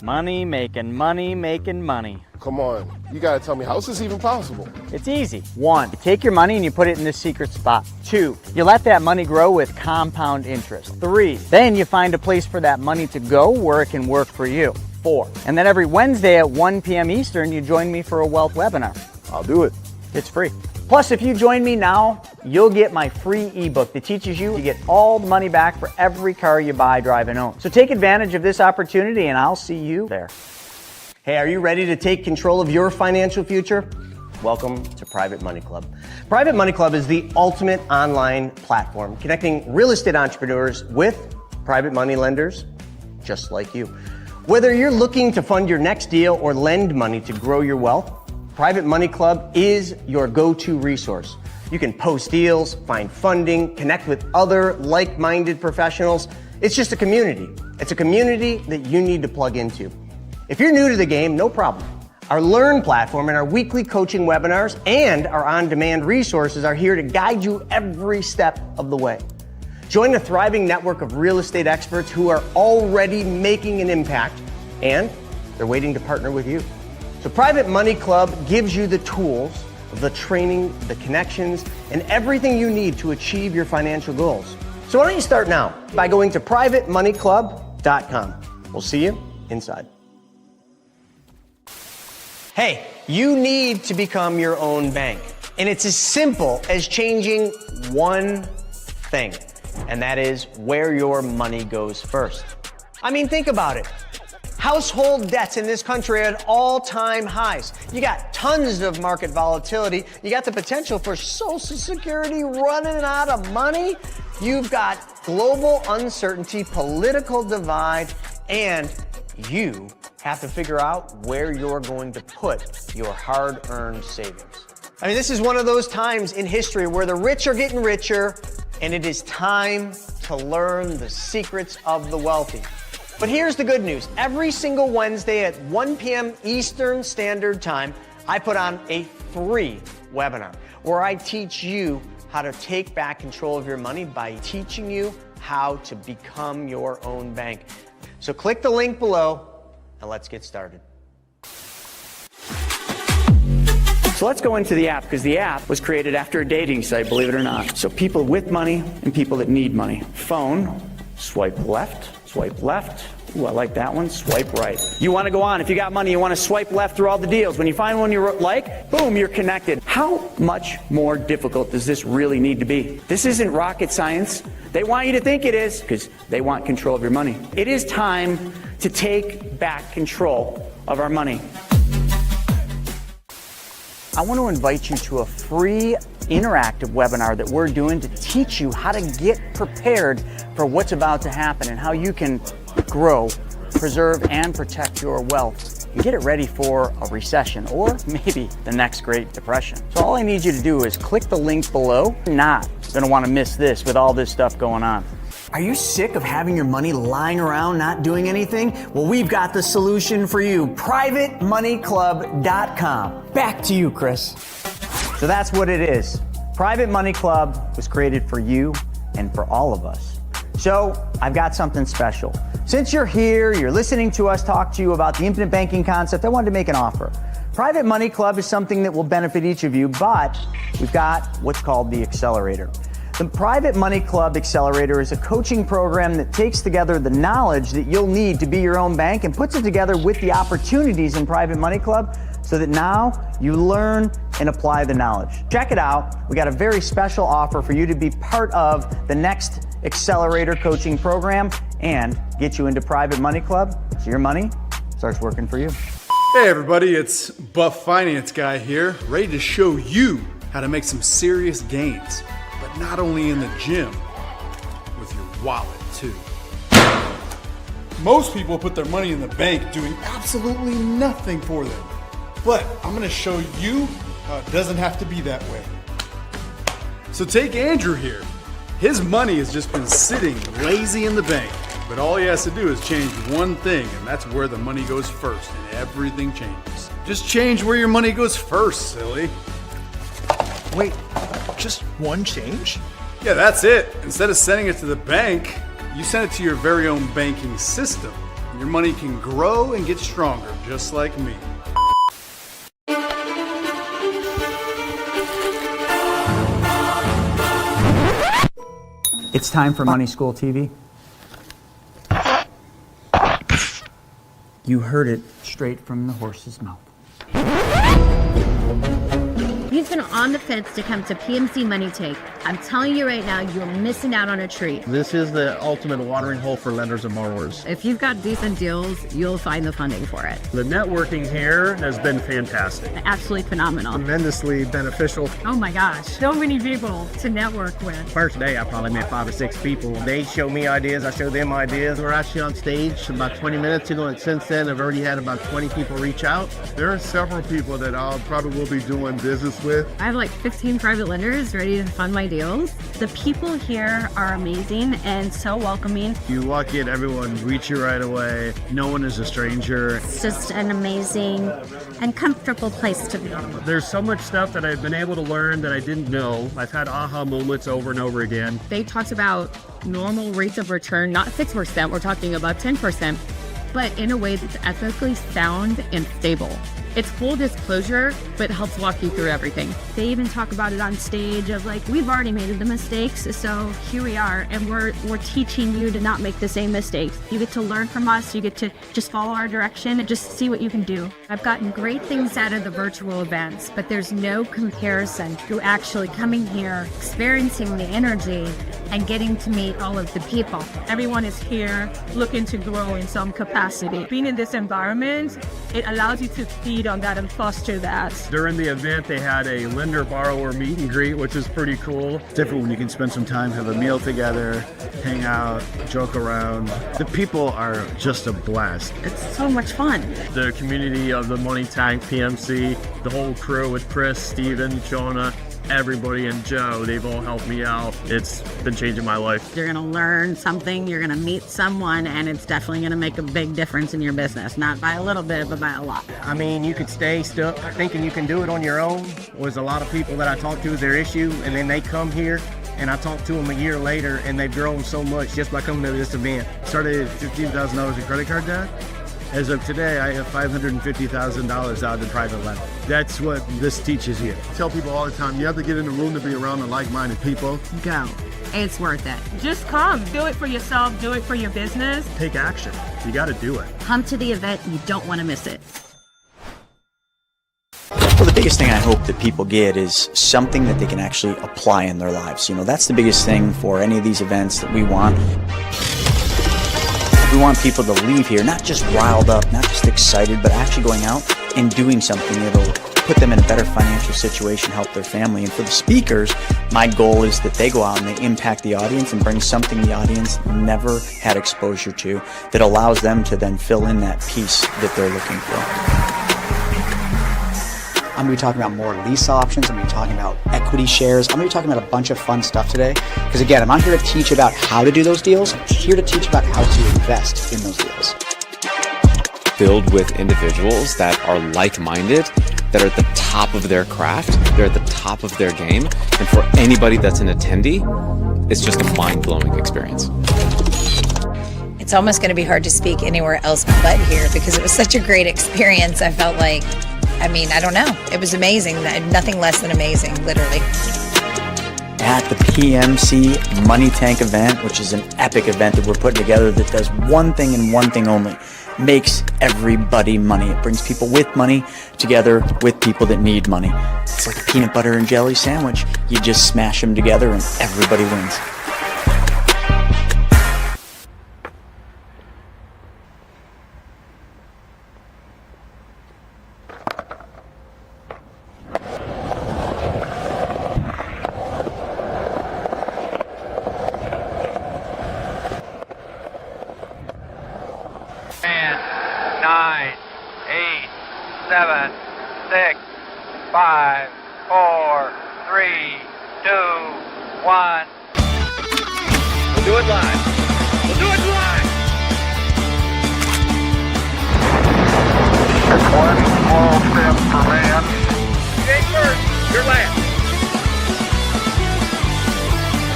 Money making money making money. Come on, you gotta tell me, how is this even possible? It's easy. 1, you take your money and you put it in this secret spot. 2, you let that money grow with compound interest. 3, then you find a place for that money to go where it can work for you. 4, and then every Wednesday at 1 p.m. Eastern, you join me for a wealth webinar. I'll do it. It's free. Plus, if you join me now, you'll get my free ebook that teaches you to get all the money back for every car you buy, drive, and own. So take advantage of this opportunity and I'll see you there. Hey, are you ready to take control of your financial future? Welcome to Private Money Club. Private Money Club is the ultimate online platform connecting real estate entrepreneurs with private money lenders just like you. Whether you're looking to fund your next deal or lend money to grow your wealth, Private Money Club is your go-to resource. You can post deals, find funding, connect with other like-minded professionals. It's just a community. It's a community that you need to plug into. If you're new to the game, no problem. Our Learn platform and our weekly coaching webinars and our on-demand resources are here to guide you every step of the way. Join a thriving network of real estate experts who are already making an impact, and they're waiting to partner with you. So Private Money Club gives you the tools, the training, the connections, and everything you need to achieve your financial goals. So why don't you start now by going to privatemoneyclub.com. We'll see you inside. Hey, you need to become your own bank. And it's as simple as changing one thing, and that is where your money goes first. I mean, think about it. Household debts in this country are at all-time highs. You got tons of market volatility. You got the potential for Social Security running out of money. You've got global uncertainty, political divide, and you have to figure out where you're going to put your hard-earned savings. I mean, this is one of those times in history where the rich are getting richer, and it is time to learn the secrets of the wealthy. But here's the good news. Every single Wednesday at 1 p.m. Eastern Standard Time, I put on a free webinar where I teach you how to take back control of your money by teaching you how to become your own bank. So click the link below and let's get started. So let's go into the app, because the app was created after a dating site, believe it or not. So people with money and people that need money. Phone, swipe left. Swipe left. Ooh, I like that one. Swipe right. You want to go on. If you got money, you want to swipe left through all the deals. When you find one you like, boom, you're connected. How much more difficult does this really need to be? This isn't rocket science. They want you to think it is because they want control of your money. It is time to take back control of our money. I want to invite you to a free interactive webinar that we're doing to teach you how to get prepared for what's about to happen and how you can grow, preserve, and protect your wealth and get it ready for a recession or maybe the next Great Depression. So all I need you to do is click the link below. You're not going to want to miss this with all this stuff going on. Are you sick of having your money lying around not doing anything? Well, we've got the solution for you. PrivateMoneyClub.com. Back to you, Chris. So that's what it is. Private Money Club was created for you and for all of us. So I've got something special. Since you're here, you're listening to us talk to you about the infinite banking concept, I wanted to make an offer. Private Money Club is something that will benefit each of you, but we've got what's called the Accelerator. The Private Money Club Accelerator is a coaching program that takes together the knowledge that you'll need to be your own bank and puts it together with the opportunities in Private Money Club so that now you learn and apply the knowledge. Check it out. We got a very special offer for you to be part of the next Accelerator coaching program and get you into Private Money Club so your money starts working for you. Hey everybody, it's Buff Finance Guy here, ready to show you how to make some serious gains. But not only in the gym, with your wallet too. Most people put their money in the bank doing absolutely nothing for them. But I'm gonna show you how it doesn't have to be that way. So take Andrew here. His money has just been sitting lazy in the bank. But all he has to do is change one thing, and that's where the money goes first, and everything changes. Just change where your money goes first, silly. Wait, just one change? Yeah, that's it. Instead of sending it to the bank, you send it to your very own banking system. Your money can grow and get stronger, just like me. It's time for Money School TV. You heard it straight from the horse's mouth. He's been on the fence to come to PMC Money Tank. I'm telling you right now, you're missing out on a treat. This is the ultimate watering hole for lenders and borrowers. If you've got decent deals, you'll find the funding for it. The networking here has been fantastic. Absolutely phenomenal. Tremendously beneficial. Oh my gosh, so many people to network with. First day, I probably met 5 or 6 people. They show me ideas, I show them ideas. We're actually on stage about 20 minutes ago, and since then, I've already had about 20 people reach out. There are several people that I probably will be doing business with. I have like 15 private lenders ready to fund my deals. The people here are amazing and so welcoming. You walk in, everyone greets you right away. No one is a stranger. It's just an amazing and comfortable place to be. There's so much stuff that I've been able to learn that I didn't know. I've had aha moments over and over again. They talked about normal rates of return, not 6%, we're talking about 10%, but in a way that's ethically sound and stable. It's full disclosure, but helps walk you through everything. They even talk about it on stage of like, we've already made the mistakes, so here we are, and we're teaching you to not make the same mistakes. You get to learn from us, you get to just follow our direction and just see what you can do. I've gotten great things out of the virtual events, but there's no comparison to actually coming here, experiencing the energy, and getting to meet all of the people. Everyone is here looking to grow in some capacity. Being in this environment, it allows you to feed on that and foster that. During the event, they had a lender-borrower meet and greet, which is pretty cool. It's different when you can spend some time, have a meal together, hang out, joke around. The people are just a blast. It's so much fun. The community of the Money Tank PMC, the whole crew with Chris, Stephen, Jonah, everybody, and Joe, they've all helped me out. It's been changing my life. You're gonna learn something, you're gonna meet someone, and it's definitely gonna make a big difference in your business. Not by a little bit, but by a lot. I mean, you could stay stuck thinking you can do it on your own. There's a lot of people that I talk to is their issue, and then they come here, and I talk to them a year later, and they've grown so much just by coming to this event. Started at $15,000 in credit card debt. As of today, I have $550,000 out in private lending. That's what this teaches you. I tell people all the time, you have to get in the room to be around the like-minded people. Go. It's worth it. Just come. Do it for yourself. Do it for your business. Take action. You got to do it. Come to the event, you don't want to miss it. Well, the biggest thing I hope that people get is something that they can actually apply in their lives. You know, that's the biggest thing for any of these events that we want. We want people to leave here not just riled up, not just excited, but actually going out and doing something that'll put them in a better financial situation, help their family. And for the speakers, my goal is that they go out and they impact the audience and bring something the audience never had exposure to that allows them to then fill in that piece that they're looking for. I'm going to be talking about more lease options. I'm going to be talking about equity shares. I'm going to be talking about a bunch of fun stuff today. Because again, I'm not here to teach about how to do those deals. I'm here to teach about how to invest in those deals. Filled with individuals that are like-minded, that are at the top of their craft, they're at the top of their game. And for anybody that's an attendee, it's just a mind-blowing experience. It's almost going to be hard to speak anywhere else but here because it was such a great experience. I felt like, I don't know. It was amazing. Nothing less than amazing, literally. At the PMC Money Tank event, which is an epic event that we're putting together that does one thing and one thing only, makes everybody money. It brings people with money together with people that need money. It's like a peanut butter and jelly sandwich. You just smash them together and everybody wins.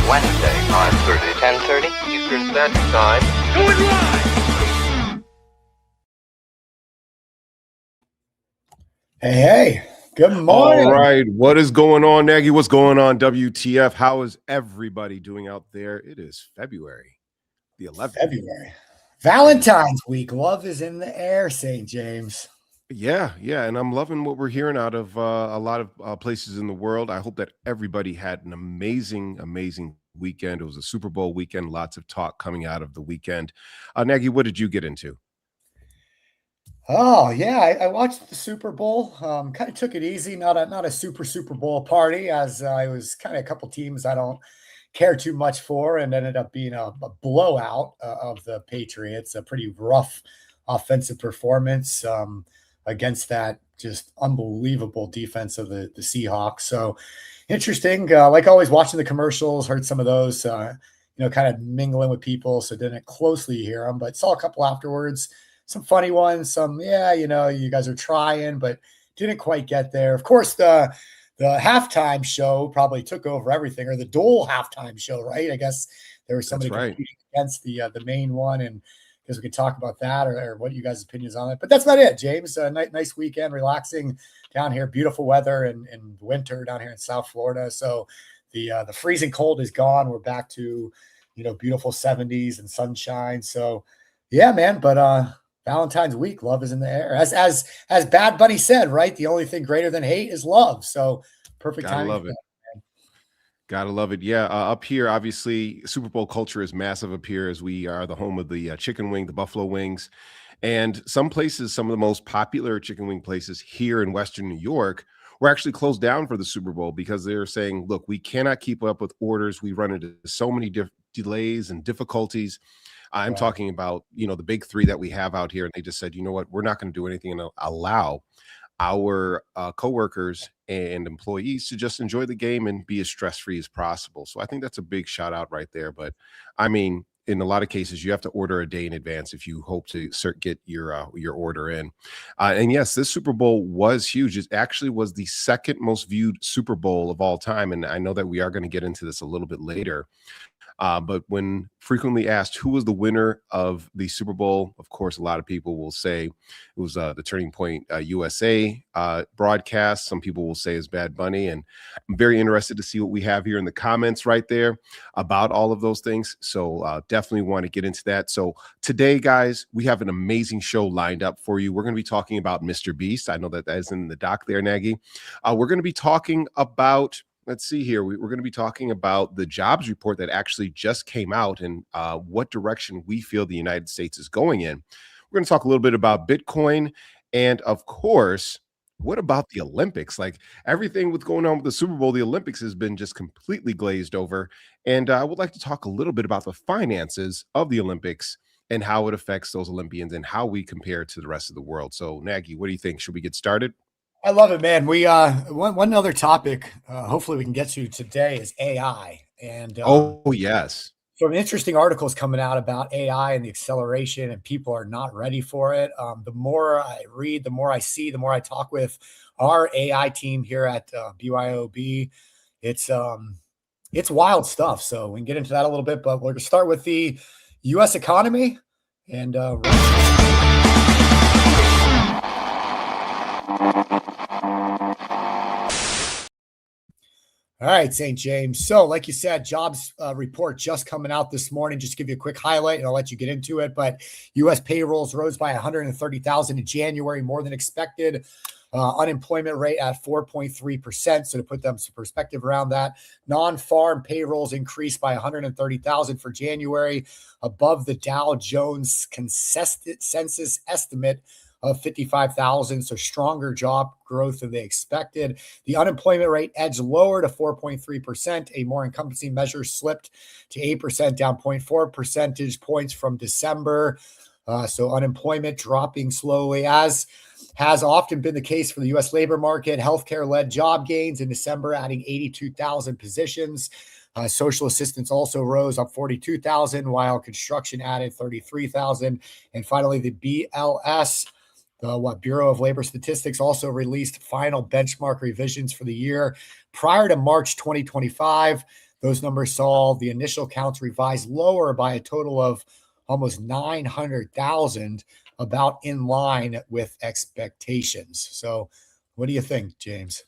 Wednesday, 9:30, 10:30 Eastern Standard Time. Going live! Hey, good morning. All right. What is going on, Nagy? What's going on, WTF? How is everybody doing out there? It is February the 11th. February. Valentine's week. Love is in the air, St. James. Yeah. And I'm loving what we're hearing out of a lot of places in the world. I hope that everybody had an amazing weekend. It was a Super Bowl weekend. Lots of talk coming out of the weekend. Nagy, what did you get into? Oh yeah, I watched the Super Bowl. Kind of took it easy, not a Super Bowl party, as I was kind of a couple teams I don't care too much for, and ended up being a blowout of the Patriots. A pretty rough offensive performance against that just unbelievable defense of the Seahawks. So interesting. Like always, watching the commercials, heard some of those. Kind of mingling with people, so didn't closely hear them, but saw a couple afterwards. Some funny ones, you guys are trying, but didn't quite get there. Of course, the halftime show probably took over everything, or the dual halftime show, right? I guess there was somebody competing against the main one, and I guess we could talk about that or what you guys' opinions on it. But that's about it, James. Nice weekend, relaxing down here. Beautiful weather in winter down here in South Florida. So the freezing cold is gone. We're back to beautiful 70s and sunshine. So yeah, man. But Valentine's week, love is in the air. As Bad Bunny said, right? The only thing greater than hate is love. So perfect time. Gotta love it. Gotta love it. Yeah, up here, obviously, Super Bowl culture is massive up here, as we are the home of the chicken wing, the buffalo wings, and some places, some of the most popular chicken wing places here in Western New York, were actually closed down for the Super Bowl because they're saying, look, we cannot keep up with orders. We run into so many delays and difficulties. I'm talking about, the big three that we have out here. And they just said, you know what, we're not going to do anything and allow our coworkers and employees to just enjoy the game and be as stress-free as possible. So I think that's a big shout out right there. But I mean, in a lot of cases, you have to order a day in advance if you hope to get your order in. And yes, this Super Bowl was huge. It actually was the second most viewed Super Bowl of all time. And I know that we are going to get into this a little bit later. But when frequently asked who was the winner of the Super Bowl, of course, a lot of people will say it was the Turning Point USA broadcast. Some people will say it's Bad Bunny. And I'm very interested to see what we have here in the comments right there about all of those things. So definitely want to get into that. So today, guys, we have an amazing show lined up for you. We're going to be talking about Mr. Beast. I know that is in the doc there, Nagy. We're going to be talking about... Let's see here. We're going to be talking about the jobs report that actually just came out and what direction we feel the United States is going in. We're going to talk a little bit about Bitcoin. And of course, what about the Olympics? Like everything with going on with the Super Bowl, the Olympics has been just completely glazed over. And I would like to talk a little bit about the finances of the Olympics and how it affects those Olympians and how we compare to the rest of the world. So, Nagy, what do you think? Should we get started? I love it, man. We one other topic hopefully we can get to today is AI. And yes. Some interesting articles coming out about AI and the acceleration, and people are not ready for it. The more I read, the more I see, the more I talk with our AI team here at BYOB. It's wild stuff. So we can get into that a little bit, but we're going to start with the U.S. economy and all right, St. James. So like you said, jobs report just coming out this morning. Just to give you a quick highlight, and I'll let you get into it. But U.S. payrolls rose by 130,000 in January, more than expected. Unemployment rate at 4.3%. So to put them some perspective around that, non-farm payrolls increased by 130,000 for January, above the Dow Jones consensus estimate of 55,000, so stronger job growth than they expected. The unemployment rate edged lower to 4.3%. A more encompassing measure slipped to 8%, down 0.4 percentage points from December. So unemployment dropping slowly, as has often been the case for the U.S. labor market. Healthcare led job gains in December, adding 82,000 positions. Social assistance also rose up 42,000, while construction added 33,000. And finally, the BLS, the Bureau of Labor Statistics, also released final benchmark revisions for the year. Prior to March 2025, those numbers saw the initial counts revised lower by a total of almost 900,000, about in line with expectations. So What do you think, James?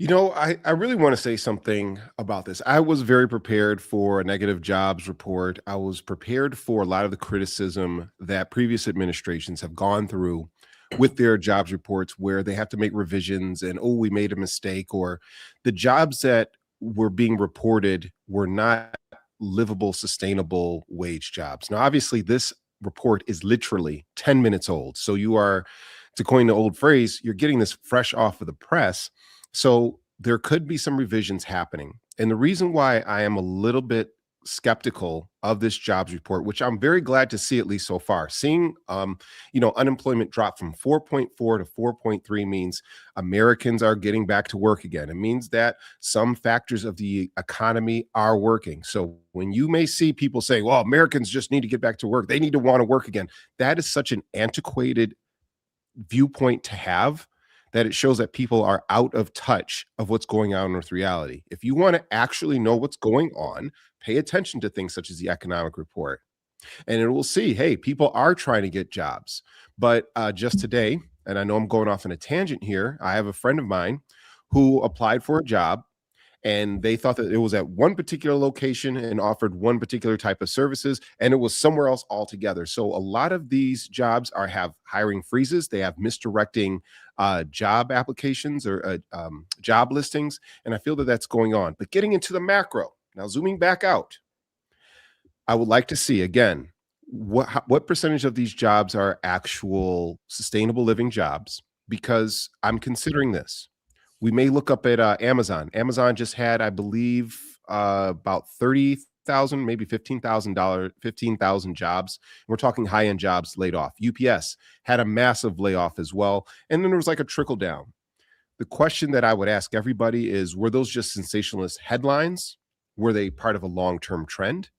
I really want to say something about this. I was very prepared for a negative jobs report. I was prepared for a lot of the criticism that previous administrations have gone through with their jobs reports, where they have to make revisions and, oh, we made a mistake, or the jobs that were being reported were not livable, sustainable wage jobs. Now, obviously, this report is literally 10 minutes old. So you are, to coin the old phrase, you're getting this fresh off of the press. So there could be some revisions happening. And the reason why I am a little bit skeptical of this jobs report, which I'm very glad to see, at least so far, seeing unemployment drop from 4.4 to 4.3 means Americans are getting back to work again. It means that some factors of the economy are working. So when you may see people say, well, Americans just need to get back to work, they need to want to work again, that is such an antiquated viewpoint to have, that it shows that people are out of touch of what's going on with reality. If you want to actually know what's going on, pay attention to things such as the economic report, and it will see, hey, people are trying to get jobs. But just today, and I know I'm going off on a tangent here, I have a friend of mine who applied for a job, and they thought that it was at one particular location and offered one particular type of services, and it was somewhere else altogether. So a lot of these jobs have hiring freezes. They have misdirecting job applications or job listings, and I feel that that's going on. But getting into the macro, now zooming back out, I would like to see, again, what percentage of these jobs are actual sustainable living jobs, because I'm considering this. We may look up at Amazon. Amazon just had, I believe, about 30,000, maybe 15,000 jobs. We're talking high-end jobs laid off. UPS had a massive layoff as well. And then there was like a trickle down. The question that I would ask everybody is, were those just sensationalist headlines? Were they part of a long-term trend?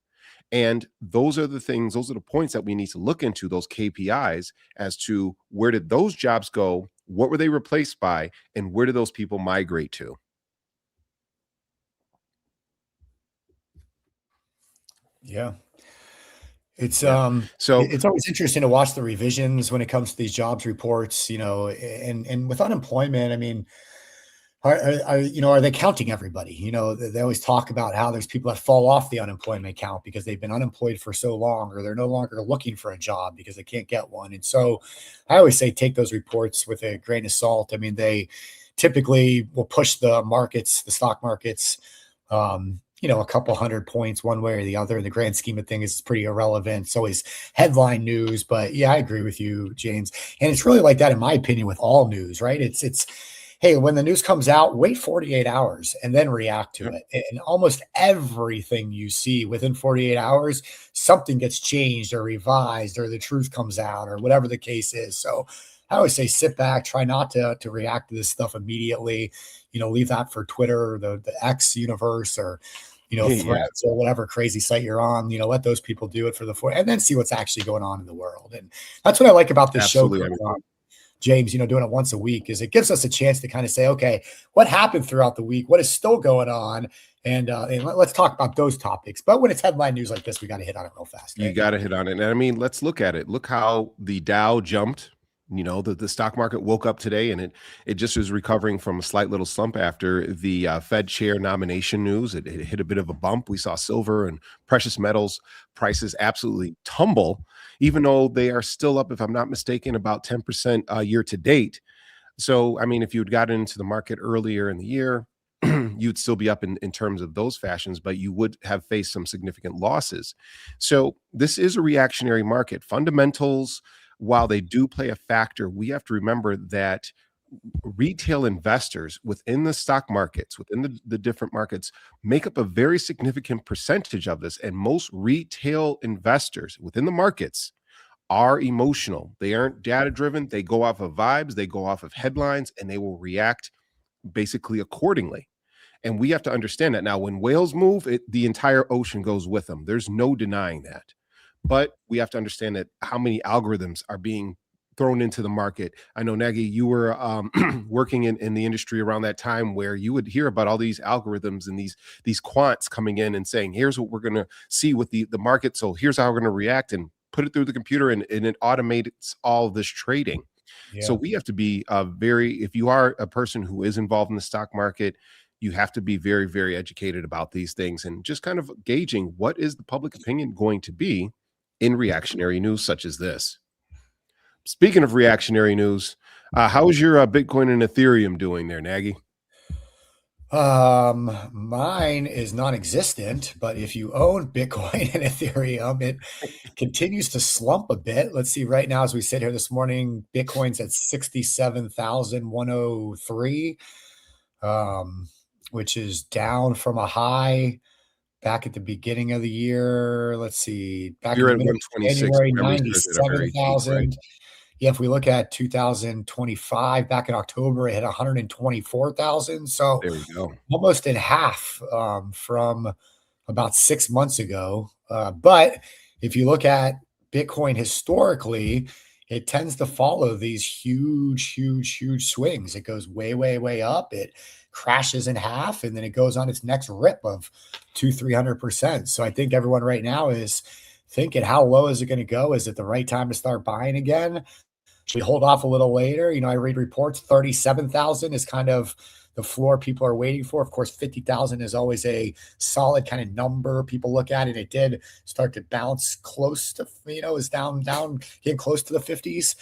And those are the points that we need to look into, those KPIs, as to where did those jobs go? What were they replaced by? And where did those people migrate to? Yeah. It's it's always interesting to watch the revisions when it comes to these jobs reports, and with unemployment, I mean, are they counting everybody? They always talk about how there's people that fall off the unemployment count because they've been unemployed for so long, or they're no longer looking for a job because they can't get one. And so I always say, take those reports with a grain of salt. I mean, they typically will push the stock markets, a couple hundred points one way or the other. In the grand scheme of things, it's pretty irrelevant. It's always headline news. But yeah, I agree with you, James. And it's really like that, in my opinion, with all news, right? It's hey, when the news comes out, wait 48 hours and then react to it. And almost everything you see within 48 hours, something gets changed or revised, or the truth comes out, or whatever the case is. So I always say, sit back, try not to react to this stuff immediately. Leave that for Twitter, or the X universe, or Threads, or whatever crazy site you're on. Let those people do it and then see what's actually going on in the world. And that's what I like about this show, James, doing it once a week, is it gives us a chance to kind of say, okay, what happened throughout the week? What is still going on? And let's talk about those topics. But when it's headline news like this, we got to hit on it real fast. You got to hit on it. And I mean, let's look at it. Look how the Dow jumped. The stock market woke up today, and it just was recovering from a slight little slump after the Fed chair nomination news. It hit a bit of a bump. We saw silver and precious metals prices absolutely tumble, even though they are still up, if I'm not mistaken, about 10% year to date. So, I mean, if you had gotten into the market earlier in the year, you'd still be up in terms of those fashions, but you would have faced some significant losses. So this is a reactionary market. Fundamentals, while they do play a factor, we have to remember that retail investors within the stock markets, within the different markets, make up a very significant percentage of this. And most retail investors within the markets are emotional. They aren't data driven. They go off of vibes, they go off of headlines, and they will react basically accordingly. And we have to understand that. Now, when whales move, the entire ocean goes with them. There's no denying that. But we have to understand that how many algorithms are being thrown into the market. I know, Nagy, you were working in the industry around that time, where you would hear about all these algorithms and these quants coming in and saying, here's what we're going to see with the market. So here's how we're going to react, and put it through the computer, and it automates all this trading. So Yeah. we have to be if you are a person who is involved in the stock market, you have to be very, very educated about these things and just kind of gauging what is the public opinion going to be in reactionary news such as this. Speaking of reactionary news, how is your Bitcoin and Ethereum doing there, Nagy? Mine is non-existent, but if you own Bitcoin and Ethereum, it continues to slump a bit. Let's see, right now, as we sit here this morning, Bitcoin's at 67,103, which is down from a high back at the beginning of the year. Let's see, back in You're the at middle of 126, January, if memory serves, at a very peak, right? 97,000. Yeah, if we look at 2025, back in October, it hit 124,000. So There you go. almost in half from about 6 months ago. But if you look at Bitcoin historically, it tends to follow these huge, huge, huge swings. It goes way, way, way up. It crashes in half, and then it goes on its next rip of 300%. So I think everyone right now is thinking, how low is it going to go? Is it the right time to start buying again? Should we hold off a little later? I read reports 37,000 is kind of the floor people are waiting for. Of course, 50,000 is always a solid kind of number people look at, and it did start to bounce close to, is down, getting close to the 50s.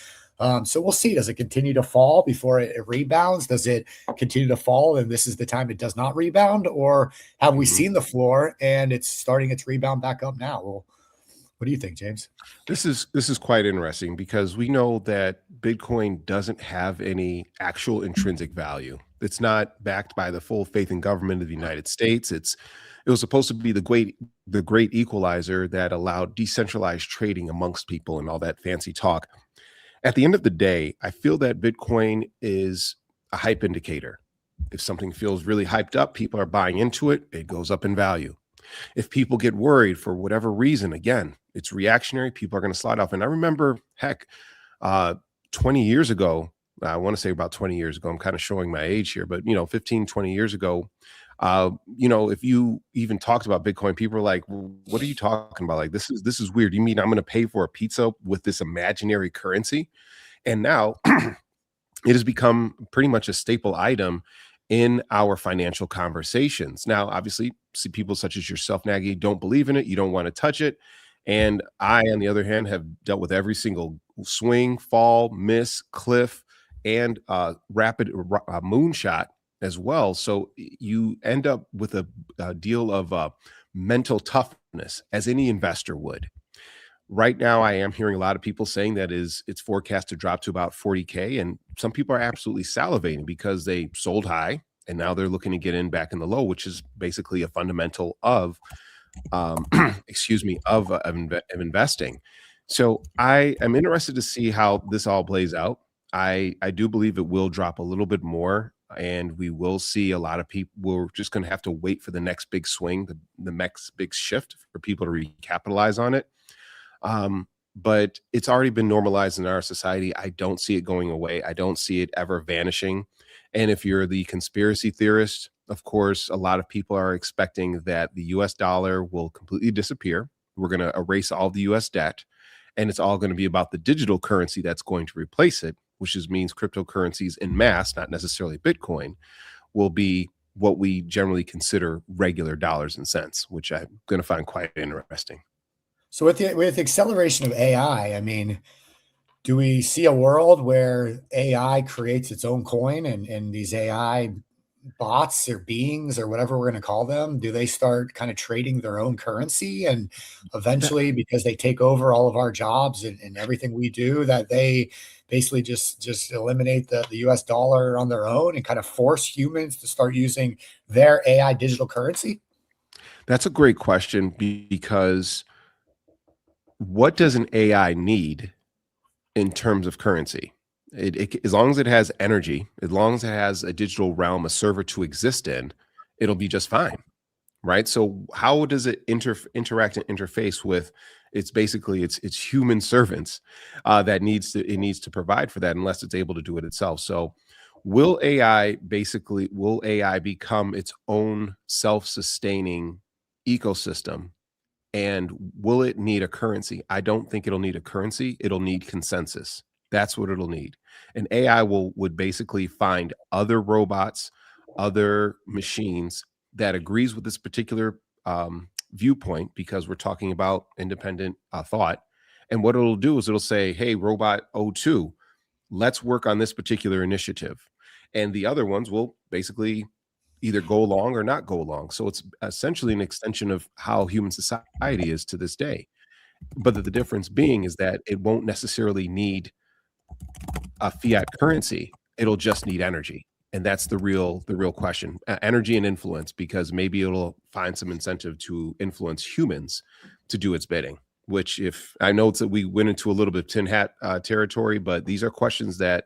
So we'll see. Does it continue to fall before it rebounds? Does it continue to fall and this is the time it does not rebound? Or have we seen the floor and it's starting its rebound back up now? Well, what do you think, James? This is quite interesting because we know that Bitcoin doesn't have any actual intrinsic value. It's not backed by the full faith in government of the United States. It was supposed to be the great equalizer that allowed decentralized trading amongst people and all that fancy talk. At the end of the day, I feel that Bitcoin is a hype indicator. If something feels really hyped up, people are buying into it, it goes up in value. If people get worried for whatever reason, again, it's reactionary, people are going to slide off. And I remember, 20 years ago, I want to say about 20 years ago, I'm kind of showing my age here, but 15, 20 years ago, if you even talked about Bitcoin, people are like, what are you talking about? Like, this is weird. You mean I'm going to pay for a pizza with this imaginary currency? And now it has become pretty much a staple item in our financial conversations. Now, obviously, see people such as yourself, Nagy, don't believe in it. You don't want to touch it. And I, on the other hand, have dealt with every single swing, fall, miss, cliff, and rapid moonshot as well. So you end up with a deal of mental toughness, as any investor would. Right now, I am hearing a lot of people saying that it's forecast to drop to about 40K. And some people are absolutely salivating because they sold high and now they're looking to get in back in the low, which is basically a fundamental of, investing. So I am interested to see how this all plays out. I do believe it will drop a little bit more, and we will see a lot of people. We're just going to have to wait for the next big swing, the next big shift for people to recapitalize on it. But it's already been normalized in our society. I don't see it going away. I don't see it ever vanishing. And if you're the conspiracy theorist, of course, a lot of people are expecting that the US dollar will completely disappear. We're going to erase all the US debt, and it's all going to be about the digital currency that's going to replace it, which means cryptocurrencies en masse, not necessarily Bitcoin, will be what we generally consider regular dollars and cents, which I'm going to find quite interesting. So with the acceleration of AI, I mean, do we see a world where AI creates its own coin and these AI bots or beings or whatever we're going to call them, do they start kind of trading their own currency? And eventually, because they take over all of our jobs and everything we do, that they basically just eliminate the US dollar on their own and kind of force humans to start using their AI digital currency? That's a great question, because what does an AI need in terms of currency? As long as it has energy, as long as it has a digital realm, a server to exist in, it'll be just fine, right? So how does it interact and interface with? It's basically it's human servants that it needs to provide for that, unless it's able to do it itself. So will AI become its own self-sustaining ecosystem? And will it need a currency? I don't think it'll need a currency. It'll need consensus. That's what it'll need. And AI would basically find other robots, other machines that agrees with this particular viewpoint, because we're talking about independent thought. And what it'll do is it'll say, hey, robot O2, let's work on this particular initiative. And the other ones will basically either go along or not go along. So it's essentially an extension of how human society is to this day. But the difference being is that it won't necessarily need a fiat currency. It'll just need energy. And that's the real question, energy and influence, because maybe it'll find some incentive to influence humans to do its bidding, which, if I know that we went into a little bit of tin hat territory, but these are questions that,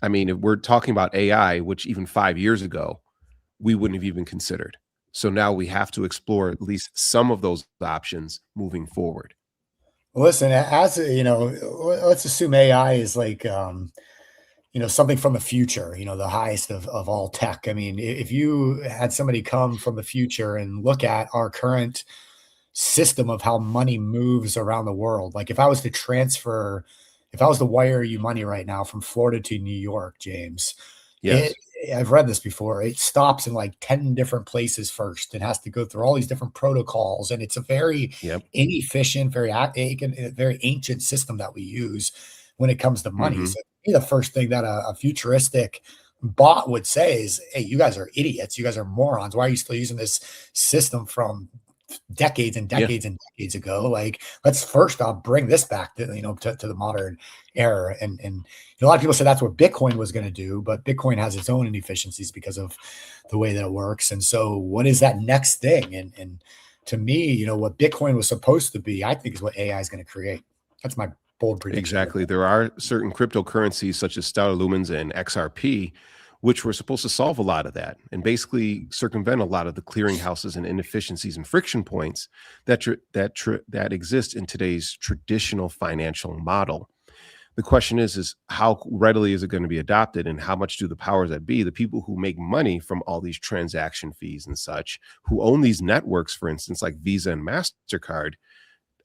I mean, if we're talking about AI, which even 5 years ago, we wouldn't have even considered. So now we have to explore at least some of those options moving forward. Listen, as you know, let's assume AI is like, something from the future, the highest of all tech. I mean, if you had somebody come from the future and look at our current system of how money moves around the world, like if I was to wire you money right now from Florida to New York, James, yes, I've read this before. It stops in like 10 different places first and has to go through all these different protocols. And it's a very inefficient, very ancient system that we use when it comes to money. So the first thing that a futuristic bot would say is, hey, you guys are idiots. You guys are morons. Why are you still using this system from decades and decades and decades ago? Like, let's first off bring this back to the modern era. And a lot of people say that's what Bitcoin was going to do, but Bitcoin has its own inefficiencies because of the way that it works. And so what is that next thing? And to me, what Bitcoin was supposed to be, I think, is what AI is going to create. That's my bold prediction. Exactly. There are certain cryptocurrencies such as Stellar Lumens and XRP, which were supposed to solve a lot of that and basically circumvent a lot of the clearinghouses and inefficiencies and friction points that exist in today's traditional financial model. The question is how readily is it going to be adopted, and how much do the powers that be, the people who make money from all these transaction fees and such, who own these networks, for instance, like Visa and MasterCard,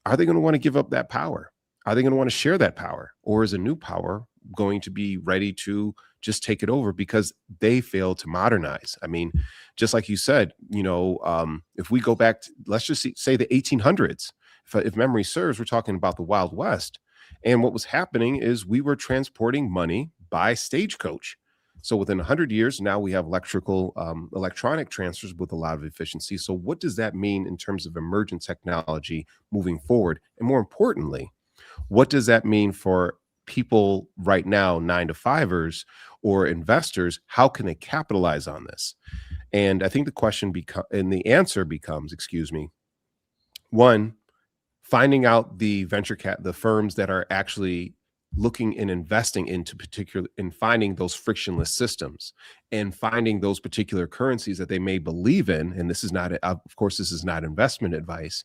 are they going to want to give up that power? Are they going to want to share that power? Or is a new power going to be ready to just take it over because they failed to modernize? I mean, just like you said, if we go back to, let's just say the 1800s, if memory serves, we're talking about the Wild West. And what was happening is we were transporting money by stagecoach. So within 100 years, now we have electronic transfers with a lot of efficiency. So what does that mean in terms of emergent technology moving forward? And more importantly, what does that mean for people right now, 9-to-5ers or investors? How can they capitalize on this? And I think the answer becomes, one, finding out the the firms that are actually looking and investing into finding those frictionless systems and finding those particular currencies that they may believe in. And this is not, of course, this is not investment advice,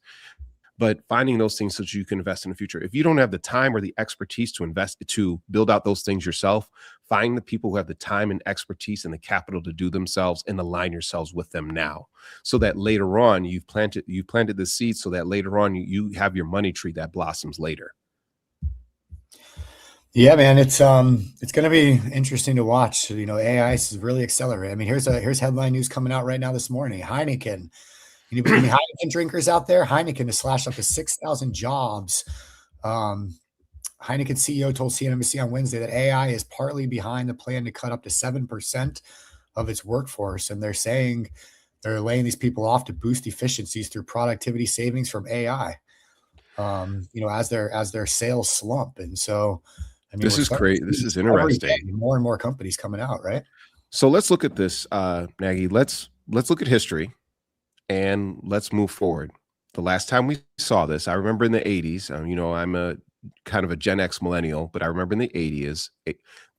but finding those things so that you can invest in the future. If you don't have the time or the expertise to build out those things yourself, find the people who have the time and expertise and the capital to do themselves, and align yourselves with them now, so that later on you've planted the seed, so that later on you have your money tree that blossoms later. Yeah, man, it's going to be interesting to watch. AI is really accelerating. I mean, here's headline news coming out right now this morning. Heineken. Anybody Heineken drinkers out there? Heineken has slashed up to 6,000 jobs. Heineken CEO told CNBC on Wednesday that AI is partly behind the plan to cut up to 7% of its workforce. And they're saying they're laying these people off to boost efficiencies through productivity savings from AI, as their sales slump. And so, I mean, this is great. This is interesting. More and more companies coming out, right? So let's look at this, Nagy. Let's look at history. And let's move forward. The last time we saw this, I remember in the 80s, I'm a kind of a Gen X millennial, but I remember in the 80s,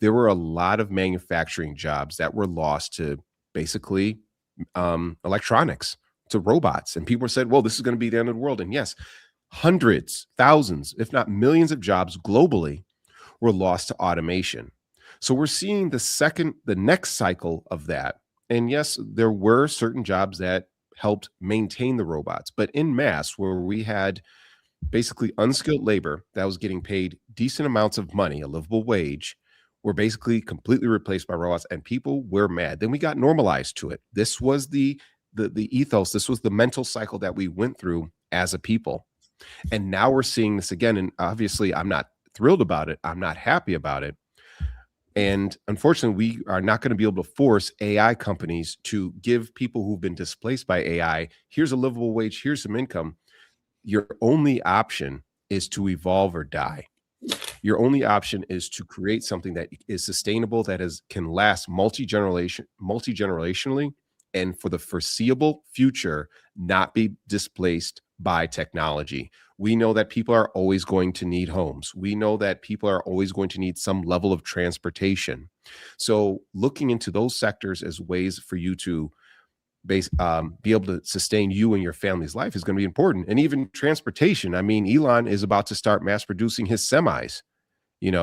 there were a lot of manufacturing jobs that were lost to basically electronics, to robots. And people said, well, this is going to be the end of the world. And yes, hundreds, thousands, if not millions of jobs globally were lost to automation. So we're seeing the next cycle of that. And yes, there were certain jobs that helped maintain the robots, but in mass, where we had basically unskilled labor that was getting paid decent amounts of money, a livable wage, were basically completely replaced by robots, and people were mad. Then we got normalized to it. This was the ethos. This was the mental cycle that we went through as a people. And now we're seeing this again. And obviously I'm not thrilled about it. I'm not happy about it. And unfortunately, we are not going to be able to force AI companies to give people who've been displaced by AI, here's a livable wage, here's some income. Your only option is to evolve or die. Your only option is to create something that is sustainable, that can last multi-generationally, and for the foreseeable future, not be displaced by technology. We know that people are always going to need homes. We know that people are always going to need some level of transportation. So looking into those sectors as ways for you to be able to sustain you and your family's life is going to be important. And even transportation. I mean, Elon is about to start mass producing his semis.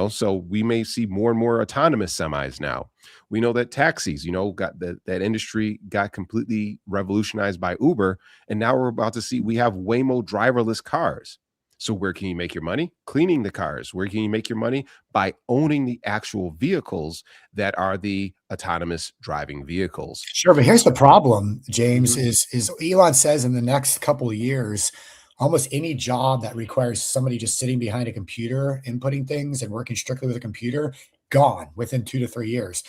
So we may see more and more autonomous semis now. We know that taxis, got that industry got completely revolutionized by Uber. And now we're about to see, we have Waymo driverless cars. So where can you make your money? Cleaning the cars. Where can you make your money? By owning the actual vehicles that are the autonomous driving vehicles. Sure, but here's the problem, James, is Elon says in the next couple of years, almost any job that requires somebody just sitting behind a computer, inputting things and working strictly with a computer, gone within 2 to 3 years.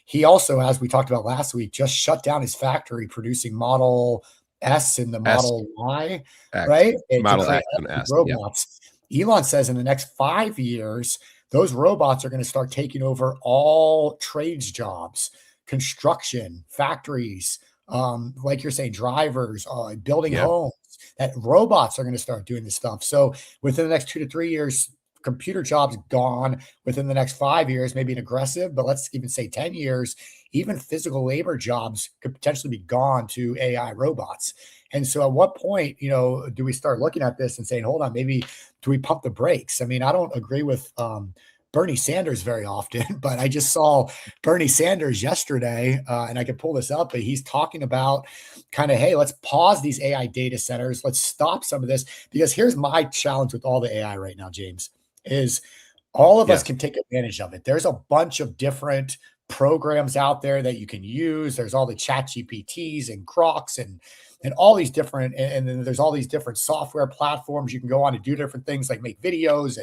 He also, as we talked about last week, just shut down his factory producing Model S and the Model Y, right? Model X and S. Robots. Yeah. Elon says in the next 5 years, those robots are going to start taking over all trades jobs, construction, factories, like you're saying, drivers, building homes. That robots are going to start doing this stuff. So within the next 2 to 3 years, computer jobs gone. Within the next 5 years, maybe an aggressive, but let's even say 10 years, even physical labor jobs could potentially be gone to AI robots. And so at what point, do we start looking at this and saying, hold on, maybe do we pump the brakes? I mean, I don't agree with Bernie Sanders very often, but I just saw Bernie Sanders yesterday, and I could pull this up, but he's talking about kind of, hey, let's pause these AI data centers. Let's stop some of this, because here's my challenge with all the AI right now, James, is all of us can take advantage of it. There's a bunch of different programs out there that you can use. There's all the ChatGPTs and Crocs and all these different, and then there's all these different software platforms you can go on to do different things like make videos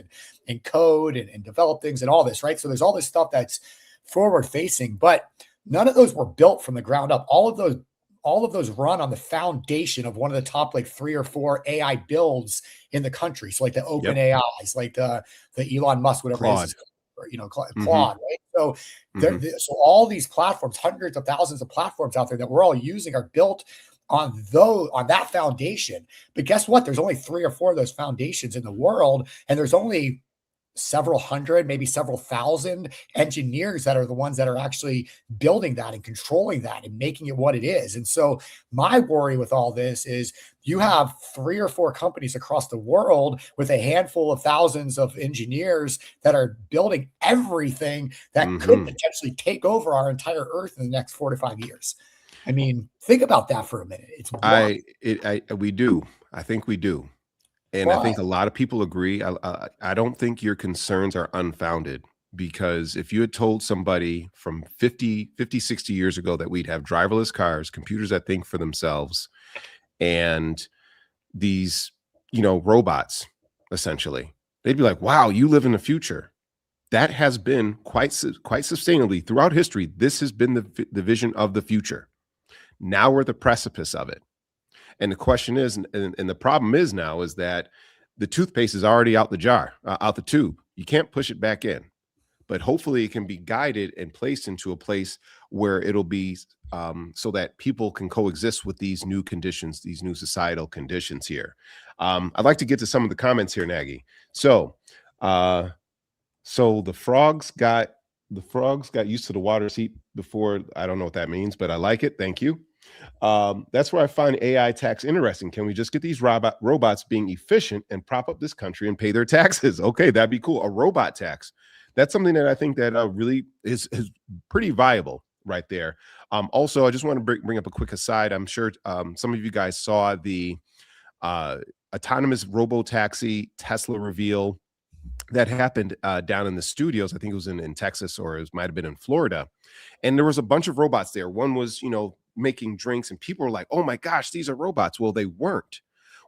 and code and develop things and all this, right? So there's all this stuff that's forward facing, but none of those were built from the ground up. All of those run on the foundation of one of the top like 3 or 4 AI builds in the country. So like the Open AIs, like the Elon Musk, whatever it is, Claude, right? So so all these platforms, hundreds of thousands of platforms out there that we're all using, are built on that foundation. But guess what? There's only 3 or 4 of those foundations in the world, and there's only several hundred, maybe several thousand engineers that are the ones that are actually building that and controlling that and making it what it is. And so my worry with all this is you have 3 or 4 companies across the world with a handful of thousands of engineers that are building everything that could potentially take over our entire earth in the next 4 to 5 years. I mean, think about that for a minute. We do. I think we do. And I think a lot of people agree. I don't think your concerns are unfounded, because if you had told somebody from 50, 60 years ago that we'd have driverless cars, computers that think for themselves, and these, robots, essentially, they'd be like, wow, you live in the future. That has been quite sustainably throughout history. This has been the vision of the future. Now we're at the precipice of it. And the question is, and the problem is now, is that the toothpaste is already out the jar, out the tube. You can't push it back in, but hopefully it can be guided and placed into a place where it'll be so that people can coexist with these new conditions, these new societal conditions here. I'd like to get to some of the comments here, Nagy. So the frogs got used to the water seat before. I don't know what that means, but I like it. Thank you. That's where I find AI tax interesting. Can we just get these robots being efficient and prop up this country and pay their taxes? Okay, that'd be cool. A robot tax. That's something that I think that really is pretty viable right there. Also, I just want to bring up a quick aside. I'm sure some of you guys saw the autonomous robo-taxi Tesla reveal that happened down in the studios. I think it was in Texas, or it might have been in Florida. And there was a bunch of robots there. One was, making drinks, and people were like, oh my gosh, these are robots. Well, they weren't.